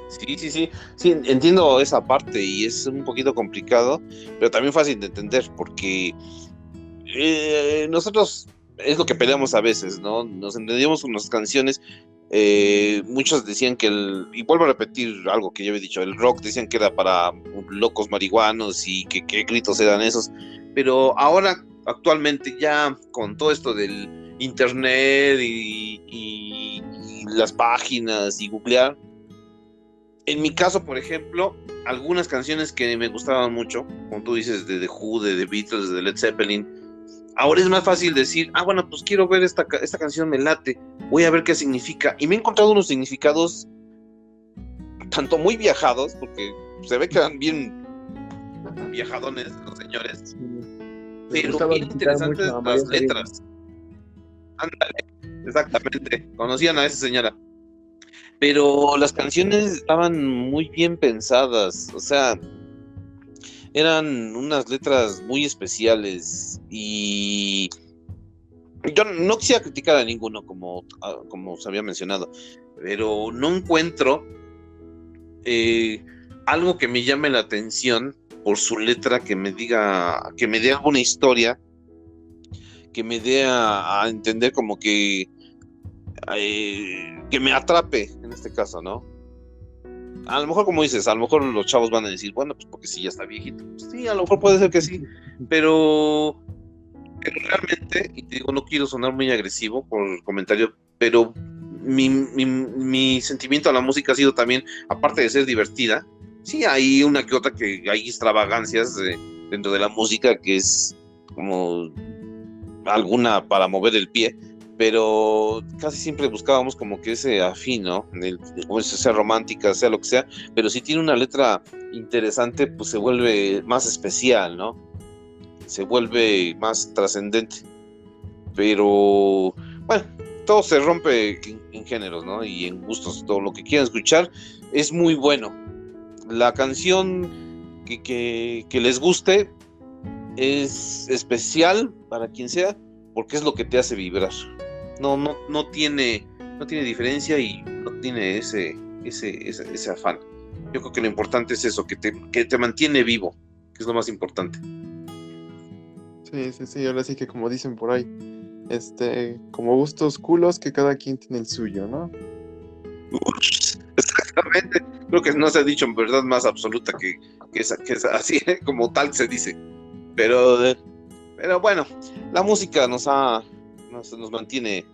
Sí, entiendo esa parte y es un poquito complicado, pero también fácil de entender porque nosotros es lo que peleamos a veces, ¿no? Nos entendíamos con las canciones. Muchos decían que y vuelvo a repetir algo que ya había dicho, el rock decían que era para locos marihuanos y que qué gritos eran esos, pero ahora actualmente ya con todo esto del internet y las páginas y googlear, en mi caso, por ejemplo, algunas canciones que me gustaban mucho, como tú dices, de The Who, de The Beatles, de Led Zeppelin, ahora es más fácil decir, bueno, pues quiero ver esta canción, me late, voy a ver qué significa. Y me he encontrado unos significados tanto muy viajados, porque se ve que eran bien viajadones los señores, pero bien interesantes las letras. Ándale, exactamente, conocían a esa señora. Pero las canciones estaban muy bien pensadas, o sea, eran unas letras muy especiales y yo no quisiera criticar a ninguno como se había mencionado, pero no encuentro algo que me llame la atención por su letra, que me diga, que me dé alguna historia, que me dé a entender como que me atrape en este caso, ¿no? A lo mejor, como dices, a lo mejor los chavos van a decir, bueno, pues porque sí ya está viejito. Pues sí, a lo mejor puede ser que sí, pero realmente, y te digo, no quiero sonar muy agresivo por el comentario, pero mi sentimiento a la música ha sido también, aparte de ser divertida, sí hay una que otra que hay extravagancias dentro de la música que es como alguna para mover el pie, pero casi siempre buscábamos como que ese afín, ¿no? Como sea romántica, sea lo que sea, pero si tiene una letra interesante, pues se vuelve más especial, ¿no? Se vuelve más trascendente. Pero, bueno, todo se rompe en géneros, ¿no? Y en gustos, todo lo que quieran escuchar es muy bueno. La canción que les guste es especial para quien sea, porque es lo que te hace vibrar. No tiene diferencia y no tiene ese afán. Yo creo que lo importante es eso, que te mantiene vivo, que es lo más importante. Sí, ahora sí que como dicen por ahí, como gustos culos, que cada quien tiene el suyo, ¿no? Exactamente, creo que no se ha dicho en verdad más absoluta que es así, como tal se dice, pero bueno, la música nos mantiene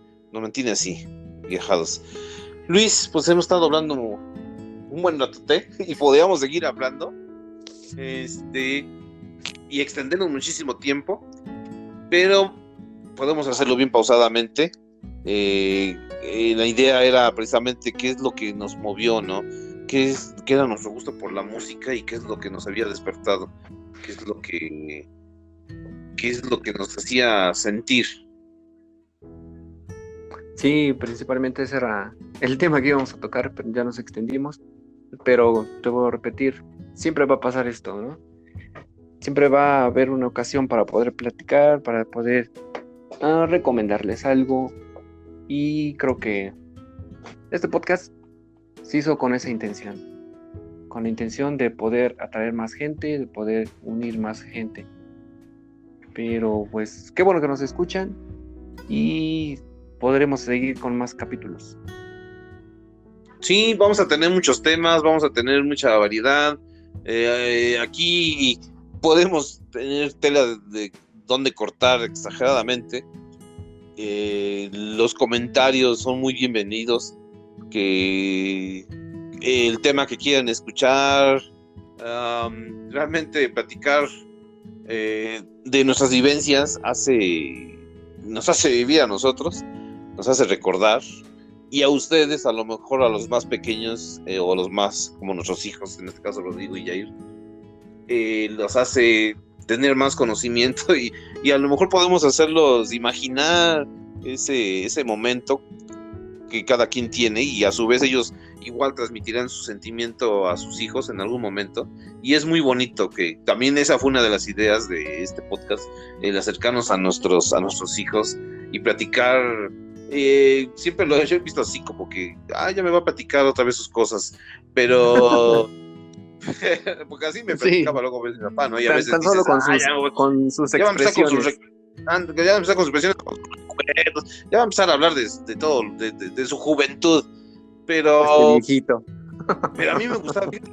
así, viajados. Luis, pues hemos estado hablando un buen ratote y podríamos seguir hablando y extendernos muchísimo tiempo, pero podemos hacerlo bien pausadamente. La idea era precisamente qué es lo que nos movió, ¿no? Qué era nuestro gusto por la música y qué es lo que nos había despertado, qué es lo que nos hacía sentir. Sí, principalmente ese era el tema que íbamos a tocar, pero ya nos extendimos. Pero te voy a repetir, siempre va a pasar esto, ¿no? Siempre va a haber una ocasión para poder platicar, para poder recomendarles algo. Y creo que este podcast se hizo con esa intención. Con la intención de poder atraer más gente, de poder unir más gente. Pero pues qué bueno que nos escuchan y podremos seguir con más capítulos. Sí, vamos a tener muchos temas, vamos a tener mucha variedad. Aquí podemos tener tela de donde cortar exageradamente. Los comentarios son muy bienvenidos. Que el tema que quieran escuchar, realmente platicar de nuestras vivencias nos hace vivir a nosotros, nos hace recordar, y a ustedes, a lo mejor a los más pequeños o a los más, como nuestros hijos, en este caso Rodrigo y Jair, los hace tener más conocimiento y a lo mejor podemos hacerlos imaginar ese momento que cada quien tiene, y a su vez ellos igual transmitirán su sentimiento a sus hijos en algún momento, y es muy bonito que también esa fue una de las ideas de este podcast, el acercarnos a nuestros hijos y platicar. Siempre lo he visto así como que ya me va a platicar otra vez sus cosas, pero porque así me platicaba luego a veces mi papá, ¿no? Y a veces tan dices, solo con sus ya va a empezar con sus expresiones. ya va a empezar con sus expresiones, con sus recuerdos, ya va a empezar a hablar de todo, de su juventud, pero Viejito. pero a mí me gustaba mucho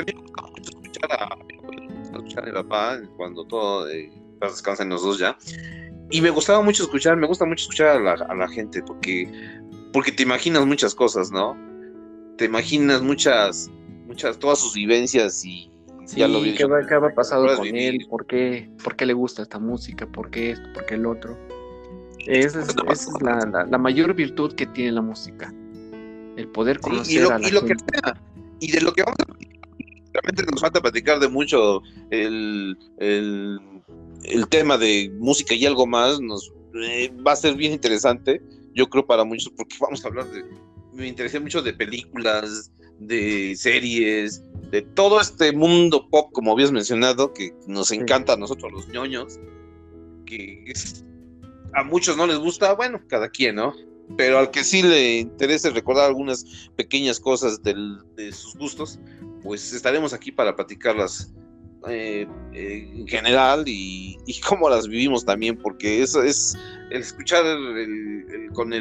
escuchar a mi papá cuando todo descansan los dos ya, y me gusta mucho escuchar a la gente, porque te imaginas muchas cosas, ¿no? Te imaginas muchas, todas sus vivencias, y Sí, ya lo vi. ¿qué ha pasado puedes con vivir. él? ¿Por qué le gusta esta música? ¿Por qué esto? ¿Por qué el otro? Esa es la mayor virtud que tiene la música. El poder conocer a la y lo que gente. sea, y de lo que vamos a platicar, realmente nos falta platicar de mucho el tema de música y algo más, va a ser bien interesante, yo creo, para muchos, porque vamos a hablar me interesé mucho de películas, de series, de todo este mundo pop, como habías mencionado, que nos encanta a nosotros los ñoños, que a muchos no les gusta, bueno, cada quien, ¿no? Pero al que sí le interese recordar algunas pequeñas cosas de sus gustos, pues estaremos aquí para platicarlas en general, y cómo las vivimos también, porque eso es el escuchar con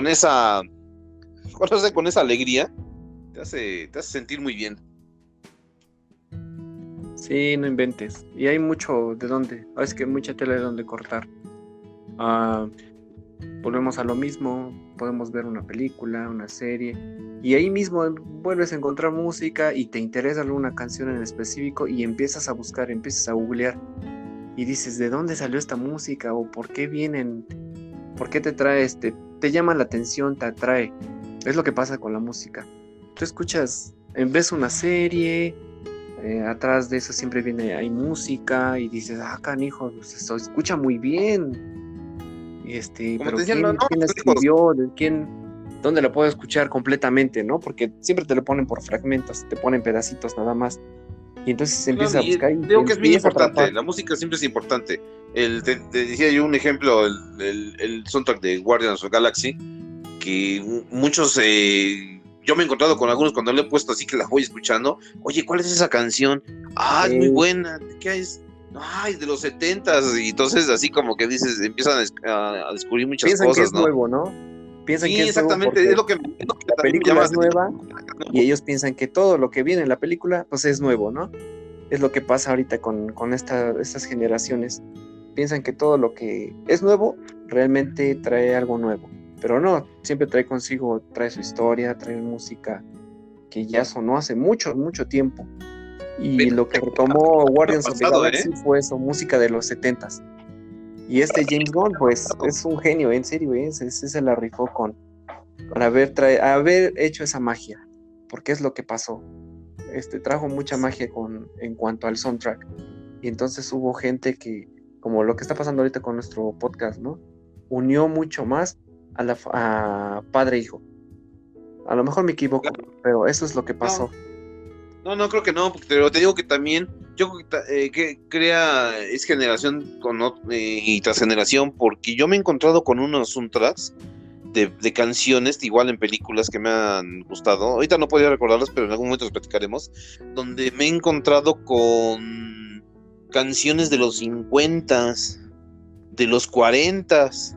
esa, no sé, con esa alegría, te hace sentir muy bien. Sí, no inventes. Y hay mucho de dónde. Es que mucha tela de dónde cortar. Volvemos a lo mismo. Podemos ver una película, una serie, y ahí mismo vuelves a encontrar música y te interesa alguna canción en específico y empiezas a buscar, empiezas a googlear y dices, ¿de dónde salió esta música? ¿O por qué vienen? ¿Por qué te trae te llama la atención, te atrae? Es lo que pasa con la música. Tú escuchas, ves una serie, atrás de eso siempre hay música y dices, canijo, pues esto escucha muy bien. Pero decía, ¿quién la escribió? ¿Dónde la puedo escuchar completamente, no? Porque siempre te lo ponen por fragmentos, te ponen pedacitos nada más. Y entonces se empieza a buscar. Creo que es bien importante, la música siempre es importante. Te decía yo un ejemplo, el soundtrack de Guardians of the Galaxy, que muchos, yo me he encontrado con algunos cuando le he puesto así que la voy escuchando, oye, ¿cuál es esa canción? Es muy buena, ¿qué es? Es de los 70s, y entonces así como que dices, empiezan a descubrir muchas piensan cosas, que es nuevo, ¿no? Piensan que es exactamente, nuevo, es lo que la película es nueva, y ellos piensan que todo lo que viene en la película pues es nuevo, ¿no? Es lo que pasa ahorita con estas generaciones. Piensan que todo lo que es nuevo realmente trae algo nuevo, pero no, siempre trae su historia, trae música que ya sonó hace mucho, mucho tiempo. Y lo que retomó Guardians of the Galaxy fue eso, música de los 70s. Y James Gunn, pues, es un genio, en serio, se la rifó con haber hecho esa magia, porque es lo que pasó. Trajo mucha magia en cuanto al soundtrack. Y entonces hubo gente que, como lo que está pasando ahorita con nuestro podcast, ¿no? Unió mucho más a padre e hijo. A lo mejor me equivoco, pero eso es lo que pasó. No, creo que no, pero te digo que también, yo creo que crea, es generación y tras generación, porque yo me he encontrado con unos soundtracks de canciones, igual en películas que me han gustado, ahorita no podría recordarlas, pero en algún momento los platicaremos, donde me he encontrado con canciones de los 50s, de los 40s,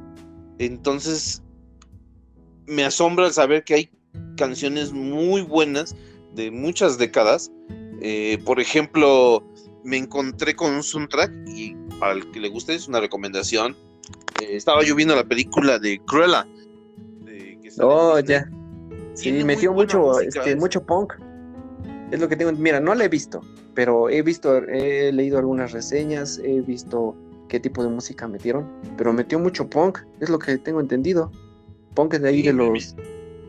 entonces me asombra saber que hay canciones muy buenas de muchas décadas. Por ejemplo, me encontré con un soundtrack, y para el que le guste es una recomendación. Estaba yo viendo la película de Cruella. Ya. Sí, metió mucho música, mucho punk. Es lo que tengo. Mira, no la he visto, pero he leído algunas reseñas, he visto qué tipo de música metieron, pero metió mucho punk, es lo que tengo entendido. Punk de ahí de los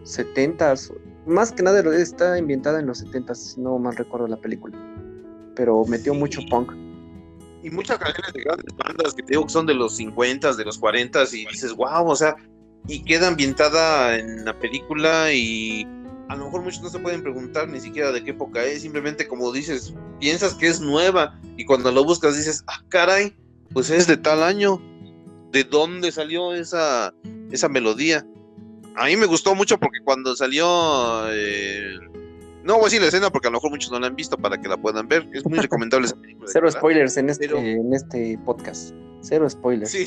70s. Más que nada está ambientada en los 70s, si no mal recuerdo la película. Pero metió mucho punk. Y muchas canciones de grandes bandas que te digo que son de los 50s, de los 40s, y dices, wow, o sea, y queda ambientada en la película y a lo mejor muchos no se pueden preguntar ni siquiera de qué época es, simplemente como dices, piensas que es nueva y cuando lo buscas dices, ah, caray, pues es de tal año, ¿de dónde salió esa melodía? A mí me gustó mucho porque cuando salió, no voy a decir la escena porque a lo mejor muchos no la han visto para que la puedan ver, es muy recomendable esa película. Cero ¿verdad? spoilers en Pero- este podcast. Cero spoilers. Sí,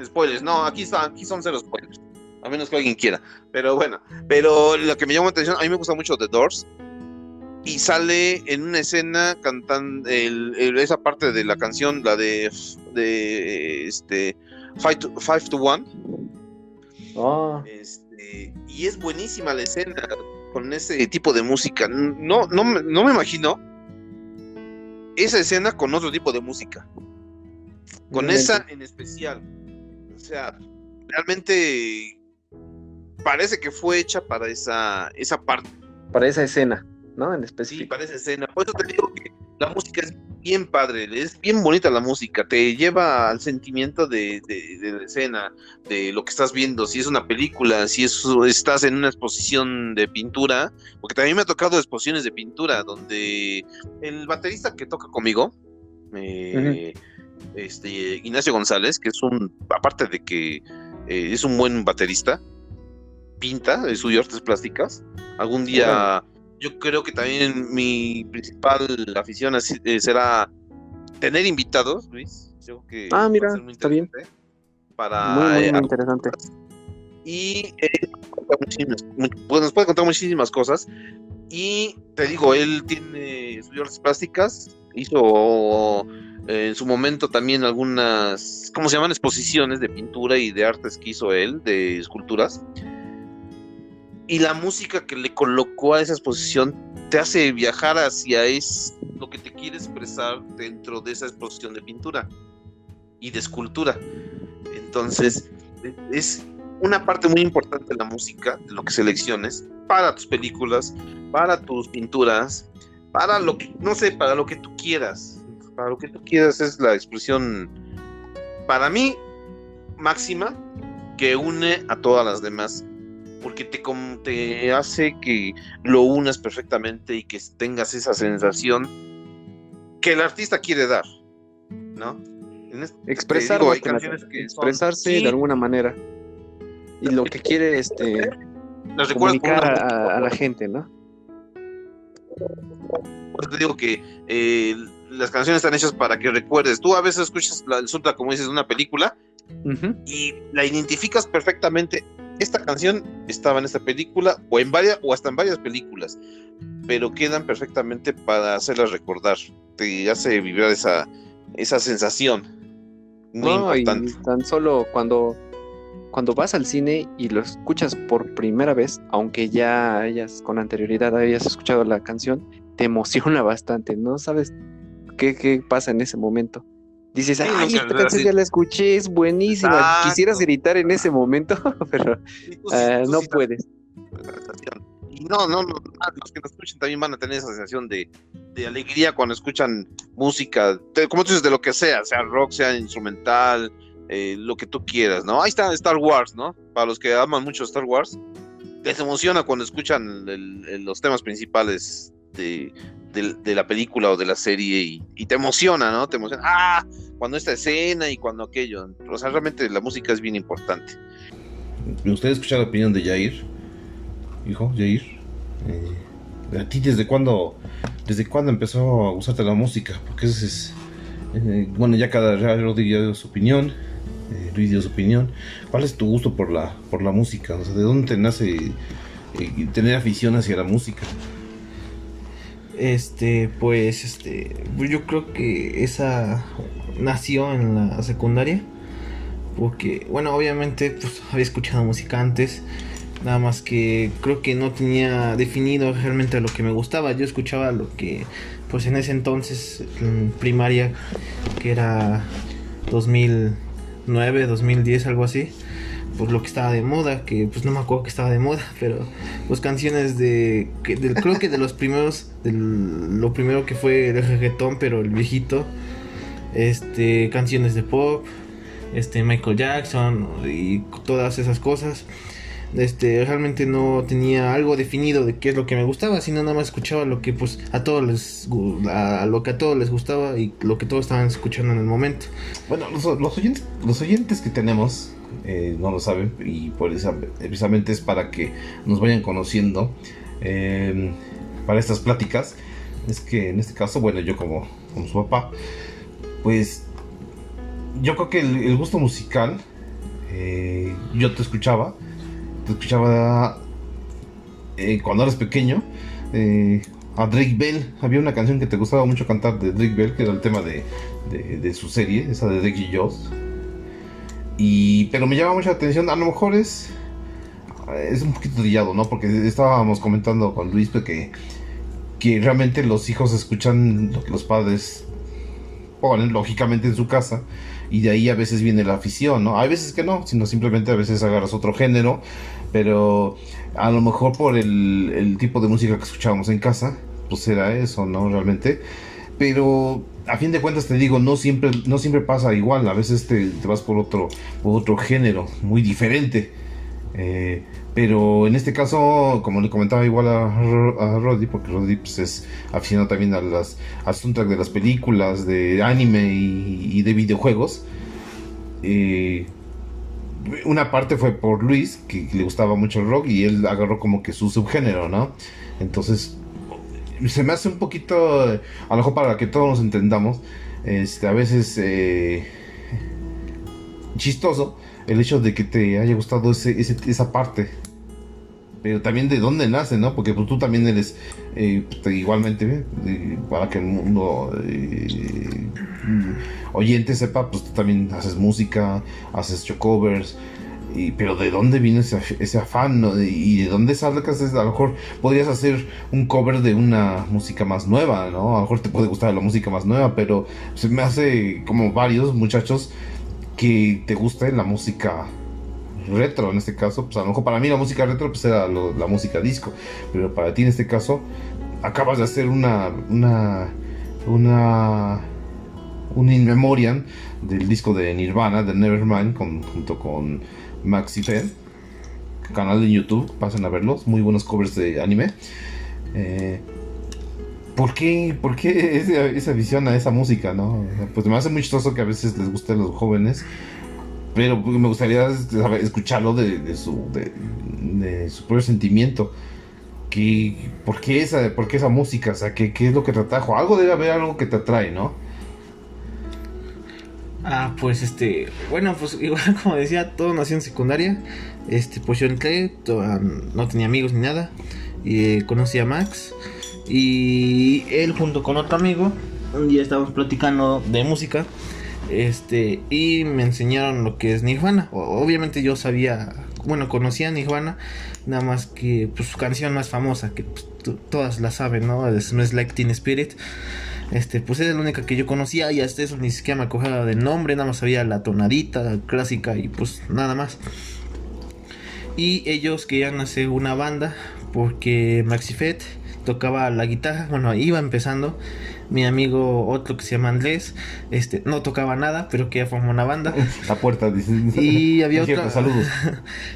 spoilers, no, aquí son cero spoilers, a menos que alguien quiera, pero bueno, pero lo que me llamó la atención, a mí me gusta mucho The Doors, y sale en una escena cantando esa parte de la canción, la de Five to One, Oh, y es buenísima la escena con ese tipo de música. No me imagino esa escena con otro tipo de música, con esa en especial. O sea, realmente parece que fue hecha para esa parte. para esa escena, ¿no? En Sí, específico. para esa escena. Por eso te digo que la música es bien padre, es bien bonita la música, te lleva al sentimiento de la escena, de lo que estás viendo, si es una película, si estás en una exposición de pintura, porque también me ha tocado exposiciones de pintura, donde el baterista que toca conmigo, Ignacio González, que aparte de que es un buen baterista, pinta, estudió artes plásticas, algún día... Yo creo que también mi principal afición será tener invitados, Luis. Yo creo que Mira, va a ser muy está bien. Para Muy interesante. Y nos puede contar muchísimas cosas. Y te digo, él estudió artes plásticas, hizo en su momento también algunas, ¿cómo se llaman? Exposiciones de pintura y de artes que hizo él, de esculturas. Y la música que le colocó a esa exposición te hace viajar hacia lo que te quiere expresar dentro de esa exposición de pintura y de escultura. Entonces, es una parte muy importante de la música, de lo que selecciones, para tus películas, para tus pinturas, para lo que, no sé, para lo que tú quieras. Para lo que tú quieras es la expresión, para mí, máxima, que une a todas las demás. Porque te hace que lo unas perfectamente y que tengas esa sensación que el artista quiere dar, ¿no? Expresar, hay canciones que expresarse son, de alguna manera. Y lo que quiere las comunicar a la gente, ¿no? Por eso te digo que las canciones están hechas para que recuerdes. Tú a veces escuchas el soundtrack, como dices, de una película y la identificas perfectamente. Esta canción estaba en esta película o hasta en varias películas, pero quedan perfectamente para hacerlas recordar. Te hace vibrar esa sensación muy importante. Y tan solo cuando vas al cine y lo escuchas por primera vez, aunque ya con anterioridad hayas escuchado la canción, te emociona bastante, ¿no? ¿Sabes qué pasa en ese momento? Dices, ay, esta canción ya la escuché, es buenísima. Exacto. Quisieras gritar en ese momento, pero no puedes. Y no, los que nos escuchan también van a tener esa sensación de alegría cuando escuchan música, como tú dices, de lo que sea rock, sea instrumental, lo que tú quieras, ¿no? Ahí está Star Wars, ¿no? Para los que aman mucho Star Wars, les emociona cuando escuchan los temas principales de la película o de la serie y te emociona, ¿no? Te emociona, cuando esta escena y cuando aquello. O sea, realmente la música es bien importante. Me gustaría escuchar la opinión de Jair. Hijo, Jair. ¿A ti desde cuándo empezó a gustarte la música? Porque bueno, ya cada día dio su opinión. Luis dio su opinión. ¿Cuál es tu gusto por la música? O sea, ¿de dónde te nace tener afición hacia la música? Pues yo creo que esa nació en la secundaria, porque bueno, obviamente pues había escuchado música antes, nada más que creo que no tenía definido realmente lo que me gustaba. Yo escuchaba lo que pues en ese entonces en primaria, que era 2009, 2010, algo así, pues lo que estaba de moda, que pues no me acuerdo que estaba de moda, pero pues canciones creo que de los primeros, lo primero que fue el reggaetón, pero el viejito, canciones de pop, Michael Jackson y todas esas cosas. Realmente no tenía algo definido de qué es lo que me gustaba, sino nada más escuchaba lo que pues a lo que a todos les gustaba y lo que todos estaban escuchando en el momento. Bueno, los oyentes que tenemos no lo saben, y por eso precisamente es para que nos vayan conociendo para estas pláticas. Es que en este caso, bueno, yo como su papá, pues yo creo que el gusto musical, yo te escuchaba cuando eras pequeño, a Drake Bell. Había una canción que te gustaba mucho cantar de Drake Bell, que era el tema de su serie, esa de Drake y Josh. Pero me llama mucha atención, a lo mejor es un poquito trillado, ¿no? Porque estábamos comentando con Luis que realmente los hijos escuchan lo que los padres ponen, lógicamente, en su casa. Y de ahí a veces viene la afición, ¿no? Hay veces que no, sino simplemente a veces agarras otro género, pero a lo mejor por el tipo de música que escuchábamos en casa, pues era eso, ¿no? Realmente. Pero a fin de cuentas te digo, no siempre pasa igual. A veces te vas por otro género muy diferente. Pero en este caso, como le comentaba igual a Roddy, porque Roddy pues, es aficionado también al soundtrack de las películas, de anime y de videojuegos. Una parte fue por Luis, que le gustaba mucho el rock, y él agarró como que su subgénero, ¿no? Entonces, se me hace un poquito, a lo mejor para que todos nos entendamos, a veces chistoso el hecho de que te haya gustado esa parte. Pero también de dónde nace, ¿no? Porque pues, tú también eres igualmente, para que el mundo oyente sepa, pues tú también haces música, haces covers. Pero ¿de dónde viene ese afán, ¿no? Y de dónde sale que haces? A lo mejor podrías hacer un cover de una música más nueva, ¿no? A lo mejor te puede gustar la música más nueva, pero se me hace como varios muchachos que te guste la música retro. En este caso, pues a lo mejor para mí la música retro pues era la música disco, pero para ti en este caso acabas de hacer un in memoriam del disco de Nirvana, de Nevermind, junto con Maxi Fed, canal de YouTube, pasen a verlos, muy buenos covers de anime. ¿Por qué esa visión a esa música, no? Pues me hace muy chistoso que a veces les guste a los jóvenes, pero me gustaría escucharlo de su propio sentimiento. ¿Por qué esa música? O sea, ¿qué es lo que te atrajo? Algo debe haber, algo que te atrae, ¿no? Pues bueno, pues igual como decía, todo nació en secundaria. Pues yo entré, no tenía amigos ni nada. Y conocí a Max. Y él junto con otro amigo, un día estábamos platicando de música. Y me enseñaron lo que es Nirvana. Obviamente yo conocía a Nirvana, nada más que pues, su canción más famosa, que pues, todas la saben, ¿no? Es Smells Like Teen Spirit. Pues era la única que yo conocía, y hasta eso ni siquiera me acordaba del nombre, nada más sabía la tonadita clásica y pues nada más. Y ellos querían hacer una banda porque Maxi Fed tocaba la guitarra, bueno, iba empezando. Mi amigo, otro que se llama Andrés, no tocaba nada, pero que ya formó una banda. La puerta, dice. Y había saludos.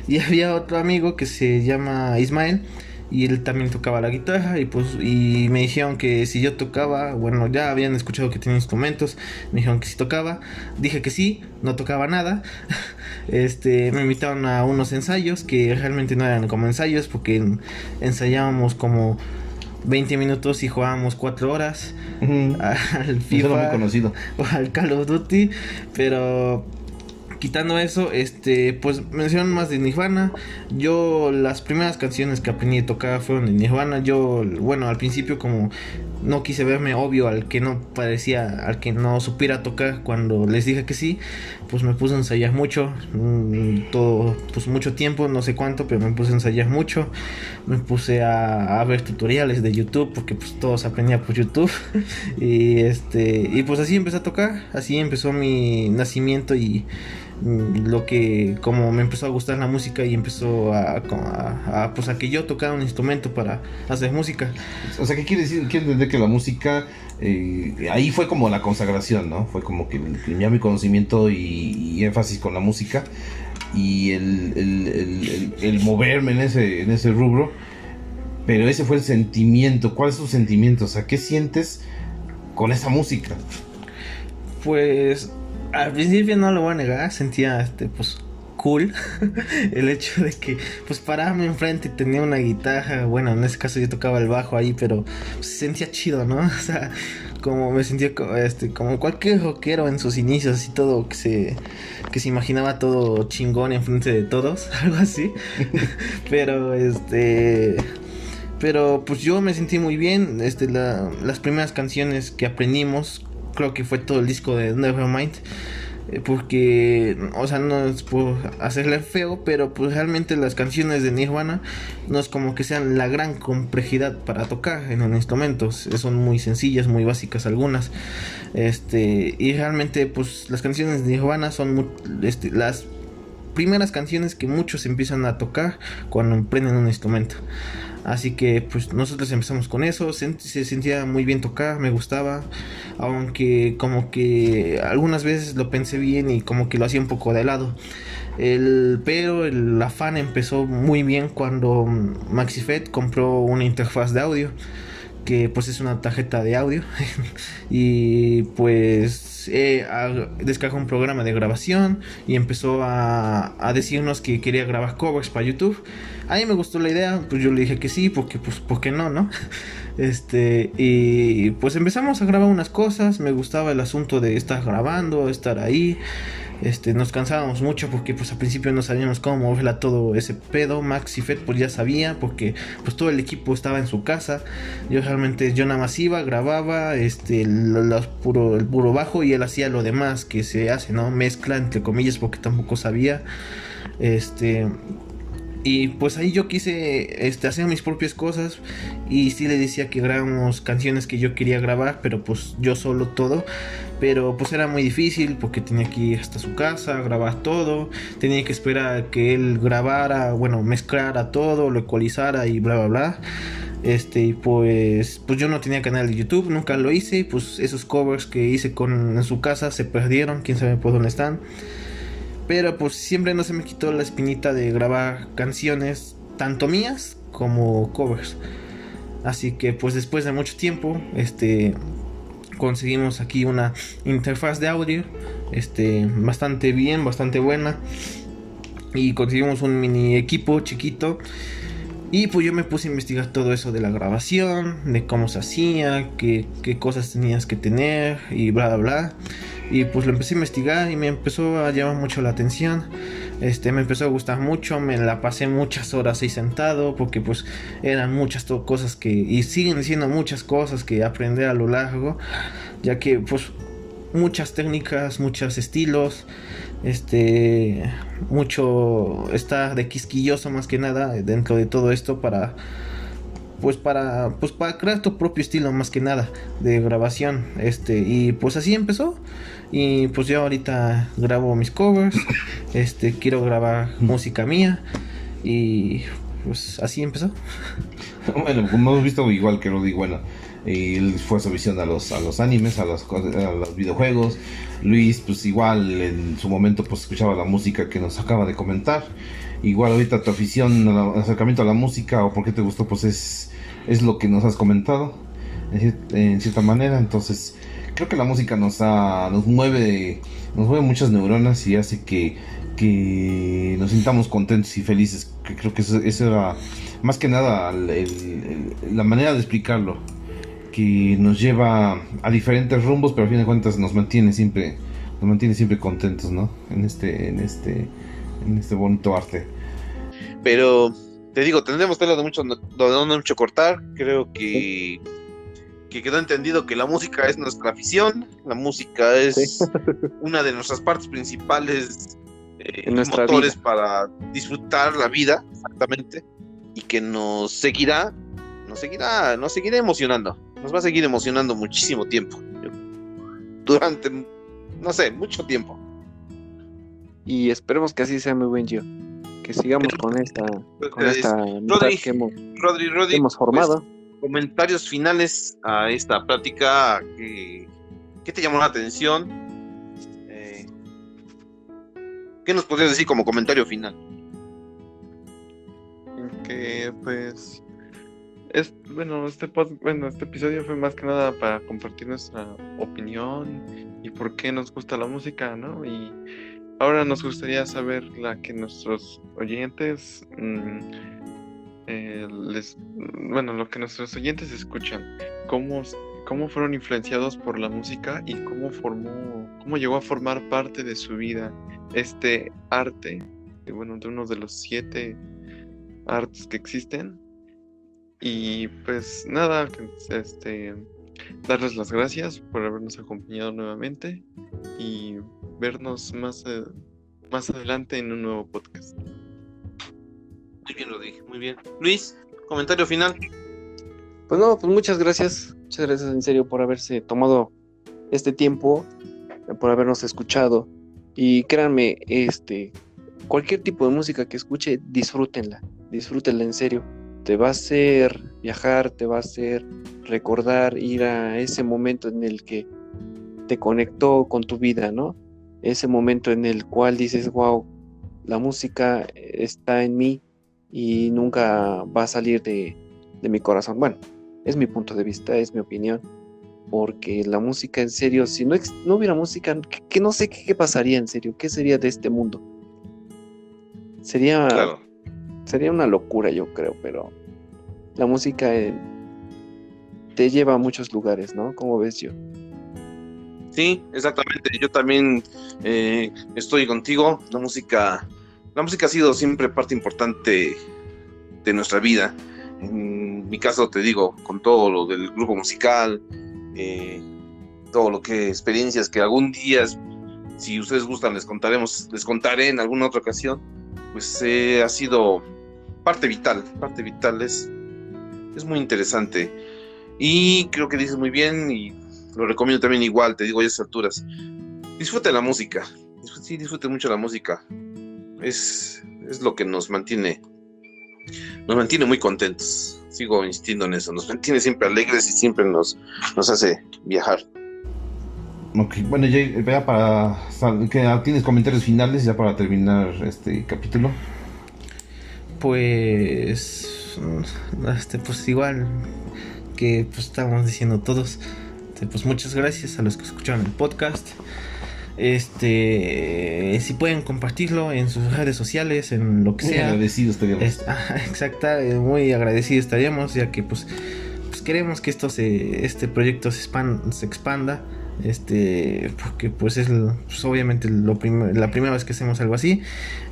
Y había otro amigo que se llama Ismael, y él también tocaba la guitarra. Y me dijeron que si yo tocaba, bueno, ya habían escuchado que tenía instrumentos, me dijeron que si tocaba. Dije que sí, no tocaba nada. Me invitaron a unos ensayos que realmente no eran como ensayos, porque ensayábamos como 20 minutos y jugábamos 4 horas al FIFA muy conocido, o al Call of Duty. Pero quitando eso, pues mencionan más de Nirvana. Yo las primeras canciones que aprendí a tocar fueron de Nirvana. Yo, bueno, al principio como no quise verme obvio al que no supiera tocar, cuando les dije que sí, pues me puse a ensayar mucho, pues mucho tiempo, no sé cuánto, pero me puse a ensayar mucho. Me puse a ver tutoriales de YouTube, porque pues todos aprendían por YouTube. Y pues así empecé a tocar, así empezó mi nacimiento y lo que, como me empezó a gustar la música y empezó pues a que yo tocara un instrumento para hacer música. O sea, ¿qué quiere decir? Quiero entender que la música, ahí fue como la consagración, ¿no? Fue como que ya mi conocimiento y énfasis con la música y el moverme en ese rubro. Pero ese fue el sentimiento. ¿Cuál es tu sentimiento? O sea, ¿qué sientes con esa música? Pues al principio no lo voy a negar, sentía pues cool el hecho de que pues pararme enfrente y tenía una guitarra. Bueno, en ese caso yo tocaba el bajo ahí, pero pues, se sentía chido, ¿no? O sea, como me sentía como cualquier rockero en sus inicios y todo, que se imaginaba todo chingón enfrente de todos, algo así. Pero pero pues yo me sentí muy bien. Las primeras canciones que aprendimos, creo que fue todo el disco de Nevermind. Porque, o sea, no es por hacerle feo, pero pues realmente las canciones de Nirvana no es como que sean la gran complejidad para tocar en un instrumento. Son muy sencillas, muy básicas algunas. Y realmente pues las canciones de Nirvana son las primeras canciones que muchos empiezan a tocar cuando aprenden un instrumento. Así que pues nosotros empezamos con eso. Se sentía muy bien tocar, me gustaba. Aunque como que algunas veces lo pensé bien y como que lo hacía un poco de lado. Pero el afán empezó muy bien cuando Maxifed compró una interfaz de audio, que pues es una tarjeta de audio. Y pues descargó un programa de grabación y empezó a decirnos que quería grabar covers para YouTube. A mí me gustó la idea, pues yo le dije que sí, porque pues ¿por qué no, no? Y pues empezamos a grabar unas cosas. Me gustaba el asunto de estar grabando, estar ahí. Nos cansábamos mucho porque pues al principio no sabíamos cómo moverla todo ese pedo. Max y Fed pues ya sabía, porque pues todo el equipo estaba en su casa. Yo nada más iba, grababa el puro bajo, y él hacía lo demás que se hace, ¿no? Mezcla entre comillas, porque tampoco sabía. Y pues ahí yo quise hacer mis propias cosas. Y sí le decía que grabamos canciones que yo quería grabar, pero pues yo solo todo. Pero pues era muy difícil porque tenía que ir hasta su casa, grabar todo. Tenía que esperar a que él grabara, bueno, mezclara todo, lo ecualizara y bla bla bla. Pues yo no tenía canal de YouTube, nunca lo hice. Y pues esos covers que hice en su casa se perdieron, quién sabe por dónde están. Pero pues siempre no se me quitó la espinita de grabar canciones, tanto mías como covers. Así que pues después de mucho tiempo, conseguimos aquí una interfaz de audio, bastante bien, bastante buena. Y conseguimos un mini equipo chiquito. Y pues yo me puse a investigar todo eso de la grabación, de cómo se hacía, qué cosas tenías que tener y bla bla bla. Y pues lo empecé a investigar y me empezó a llamar mucho la atención. Me empezó a gustar mucho, me la pasé muchas horas ahí sentado, porque pues eran muchas cosas y siguen siendo muchas cosas que aprender a lo largo, ya que pues muchas técnicas, muchos estilos, mucho estar de quisquilloso más que nada dentro de todo esto para crear tu propio estilo más que nada de grabación. Y pues así empezó. Y pues yo ahorita grabo mis covers, quiero grabar música mía y pues así empezó. Bueno, como hemos visto, igual que Roddy, bueno, él fue su visión a los animes, a los videojuegos. Luis, pues igual en su momento pues escuchaba la música que nos acaba de comentar. Igual ahorita tu afición, acercamiento a la música o por qué te gustó, pues es lo que nos has comentado en cierta manera. Entonces creo que la música nos mueve muchas neuronas y hace que nos sintamos contentos y felices. Que creo que eso era más que nada la manera de explicarlo, que nos lleva a diferentes rumbos, pero a fin de cuentas nos mantiene siempre contentos, ¿no? En este bonito arte. Pero te digo, tendremos tela de mucho cortar. Creo que quedó entendido que la música es nuestra afición. La música es una de nuestras partes principales, motores vida, para disfrutar la vida, exactamente. Y que nos seguirá emocionando. Nos va a seguir emocionando muchísimo tiempo. Durante, no sé, mucho tiempo. y esperemos que así sea, muy buen Gio. Que sigamos con esta amistad Rodri, que Rodri, hemos formado. pues, comentarios finales a esta plática. ¿Qué te llamó la atención? ¿Qué nos podrías decir como comentario final? Que pues este episodio fue más que nada para compartir nuestra opinión y por qué nos gusta la música, ¿no? Y ahora nos gustaría saber que nuestros oyentes lo que nuestros oyentes escuchan, cómo fueron influenciados por la música y cómo llegó a formar parte de su vida este arte, de uno de los 7 artes que existen. Y pues nada, darles las gracias por habernos acompañado nuevamente y vernos más adelante en un nuevo podcast. Muy bien, Rodri, muy bien. Luis, comentario final. Pues muchas gracias en serio por haberse tomado este tiempo, por habernos escuchado. Y créanme, cualquier tipo de música que escuche, disfrútenla en serio. Te va a hacer viajar, te va a hacer recordar, ir a ese momento en el que te conectó con tu vida, ¿no? Ese momento en el cual dices, wow, la música está en mí y nunca va a salir de mi corazón. Bueno, es mi punto de vista, es mi opinión, porque la música, en serio, si no hubiera música, que no sé qué pasaría, en serio, qué sería de este mundo. Claro. Sería una locura, yo creo, pero la música te lleva a muchos lugares, ¿no? ¿Cómo ves, yo? Sí, exactamente. Yo también estoy contigo. La música ha sido siempre parte importante de nuestra vida. En mi caso, te digo, con todo lo del grupo musical, todo lo que experiencias que algún día, si ustedes gustan, les contaré en alguna otra ocasión. Pues ha sido parte vital, es muy interesante. Y creo que dices muy bien y lo recomiendo también igual, te digo a esas alturas. Disfrute la música, disfrute mucho la música. Es lo que nos mantiene muy contentos. Sigo insistiendo en eso, nos mantiene siempre alegres y siempre nos hace viajar. Ok, bueno, ya tienes comentarios finales ya para terminar este capítulo. Pues igual que pues estábamos diciendo todos, pues muchas gracias a los que escucharon el podcast. Si pueden compartirlo en sus redes sociales, en lo que sea. Muy agradecidos estaríamos. Muy agradecidos estaríamos, ya que pues queremos que este proyecto se expanda. Porque pues es obviamente la primera vez que hacemos algo así.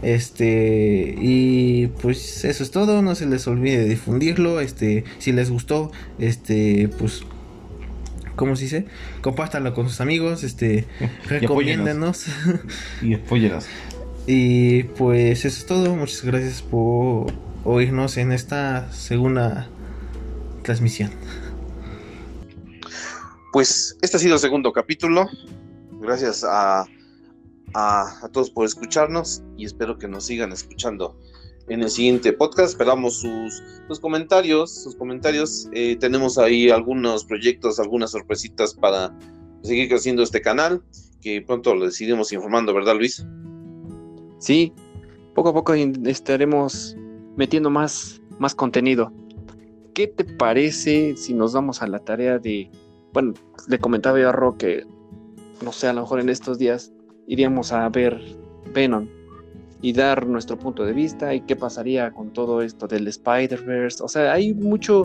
Y pues eso es todo. No se les olvide difundirlo. Si les gustó, pues, ¿cómo se dice? Compártanlo con sus amigos. Recomiéndenos. Y apóyenos. Y pues eso es todo. Muchas gracias por oírnos en esta segunda transmisión. Pues este ha sido el segundo capítulo. Gracias a todos por escucharnos y espero que nos sigan escuchando en el siguiente podcast. Esperamos sus comentarios. Tenemos ahí algunos proyectos, algunas sorpresitas para seguir creciendo este canal, que pronto les iremos informando, ¿verdad, Luis? Sí, poco a poco estaremos metiendo más contenido. ¿Qué te parece si nos damos a la tarea de... Bueno, le comentaba yo a Ro que, no sé, a lo mejor en estos días iríamos a ver Venom y dar nuestro punto de vista y qué pasaría con todo esto del Spider-Verse. O sea, hay mucha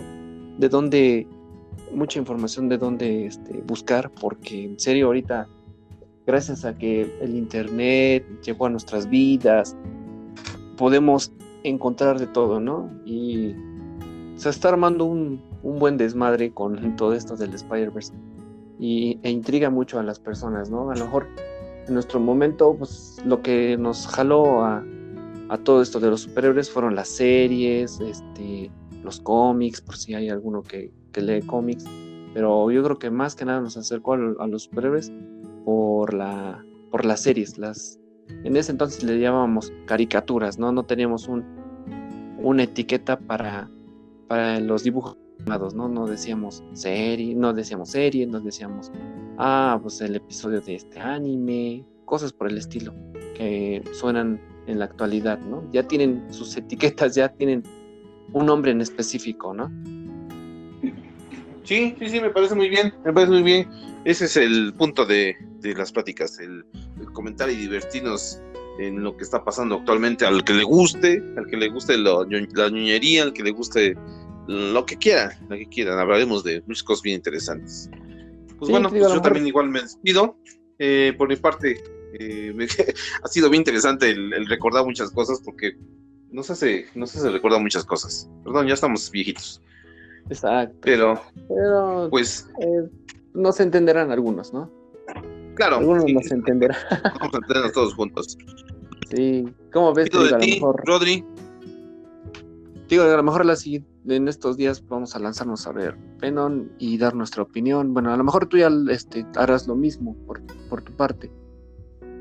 información de dónde buscar, porque en serio ahorita, gracias a que el internet llegó a nuestras vidas, podemos encontrar de todo, ¿no? Y se está armando un buen desmadre con todo esto del Spider-Verse e intriga mucho a las personas, ¿no? A lo mejor en nuestro momento, pues lo que nos jaló a todo esto de los superhéroes fueron las series, los cómics, por si hay alguno que lee cómics, pero yo creo que más que nada nos acercó a los superhéroes por las series, las en ese entonces le llamábamos caricaturas, ¿no? No teníamos una etiqueta para los dibujos animados, ¿no? No decíamos serie, no decíamos, pues el episodio de este anime, cosas por el estilo, que suenan en la actualidad, ¿no? Ya tienen sus etiquetas, ya tienen un nombre en específico, ¿no? Sí, me parece muy bien, Ese es el punto de las pláticas, el comentar y divertirnos en lo que está pasando actualmente, al que le guste la ñoñería, al que le guste lo que quieran, hablaremos de muchas cosas bien interesantes. Pues Sí, bueno, te digo, pues a lo yo mejor- también igual me despido, por mi parte, ha sido bien interesante el recordar muchas cosas, porque nos hace recordar muchas cosas, perdón, ya estamos viejitos, Exacto. pero Pues pues no se entenderán algunos, ¿no? claro, Algunos sí, no se entenderán. vamos a entendernos todos juntos. Sí. ¿Cómo ves? Te Pido digo, de a lo ti, mejor, Rodri. en estos días vamos a lanzarnos a ver Venom y dar nuestra opinión. Bueno, a lo mejor tú ya harás lo mismo por tu parte.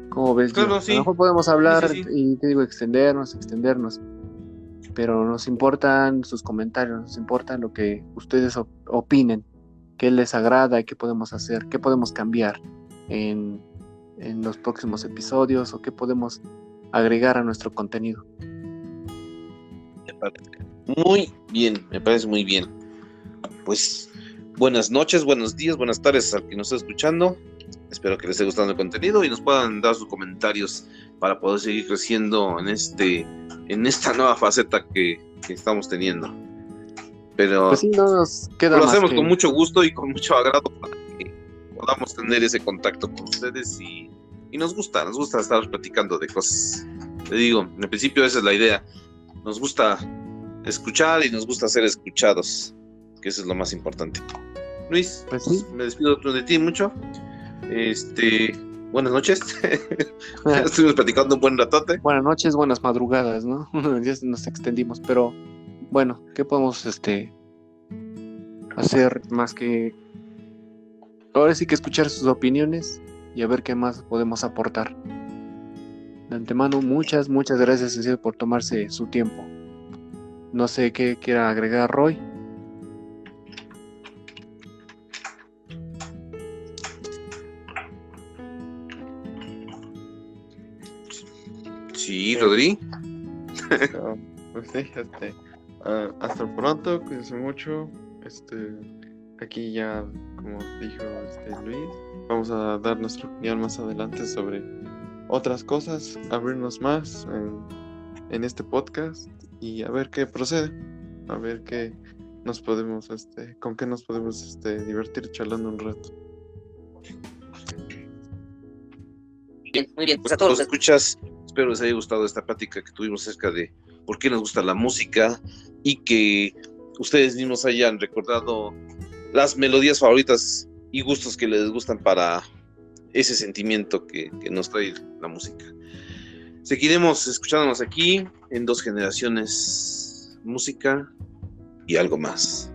¿Cómo ves? Claro, Gio? sí. A lo mejor podemos hablar Sí. y te digo extendernos, pero nos importan sus comentarios, nos importa lo que ustedes opinen, qué les agrada, qué podemos hacer, qué podemos cambiar en los próximos episodios o qué podemos agregar a nuestro contenido. Me parece muy bien. Pues buenas noches, buenos días, buenas tardes al que nos está escuchando. Espero que les esté gustando el contenido y nos puedan dar sus comentarios para poder seguir creciendo en esta nueva faceta que estamos teniendo. Pero Pues sí, no nos queda lo más hacemos que... con mucho gusto y con mucho agrado para que podamos tener ese contacto con ustedes y nos gusta estar platicando de cosas. Te digo, en el principio esa es la idea. Nos gusta escuchar y nos gusta ser escuchados, que eso es lo más importante. Luis, Pues sí. me despido de ti mucho. Buenas noches. Ya estuvimos platicando un buen ratote. Buenas noches, buenas madrugadas, ¿no? Ya nos extendimos, pero bueno, ¿qué podemos hacer más que ahora sí que escuchar sus opiniones y a ver qué más podemos aportar? De antemano, muchas gracias en serio por tomarse su tiempo. No sé qué quiera agregar Roy. Sí, Rodri. Pero, pues sí, hasta pronto, cuídense mucho. Aquí ya, como dijo Luis, vamos a dar nuestra opinión más adelante sobre otras cosas, abrirnos más en este podcast y a ver qué procede, a ver qué nos podemos, con qué nos podemos divertir charlando un rato. Bien, muy bien. Pues a todos los escuchas, espero les haya gustado esta plática que tuvimos acerca de por qué nos gusta la música y que ustedes mismos hayan recordado las melodías favoritas y gustos que les gustan para ese sentimiento que nos trae la música. Seguiremos escuchándonos aquí en 2 generaciones, música y algo más.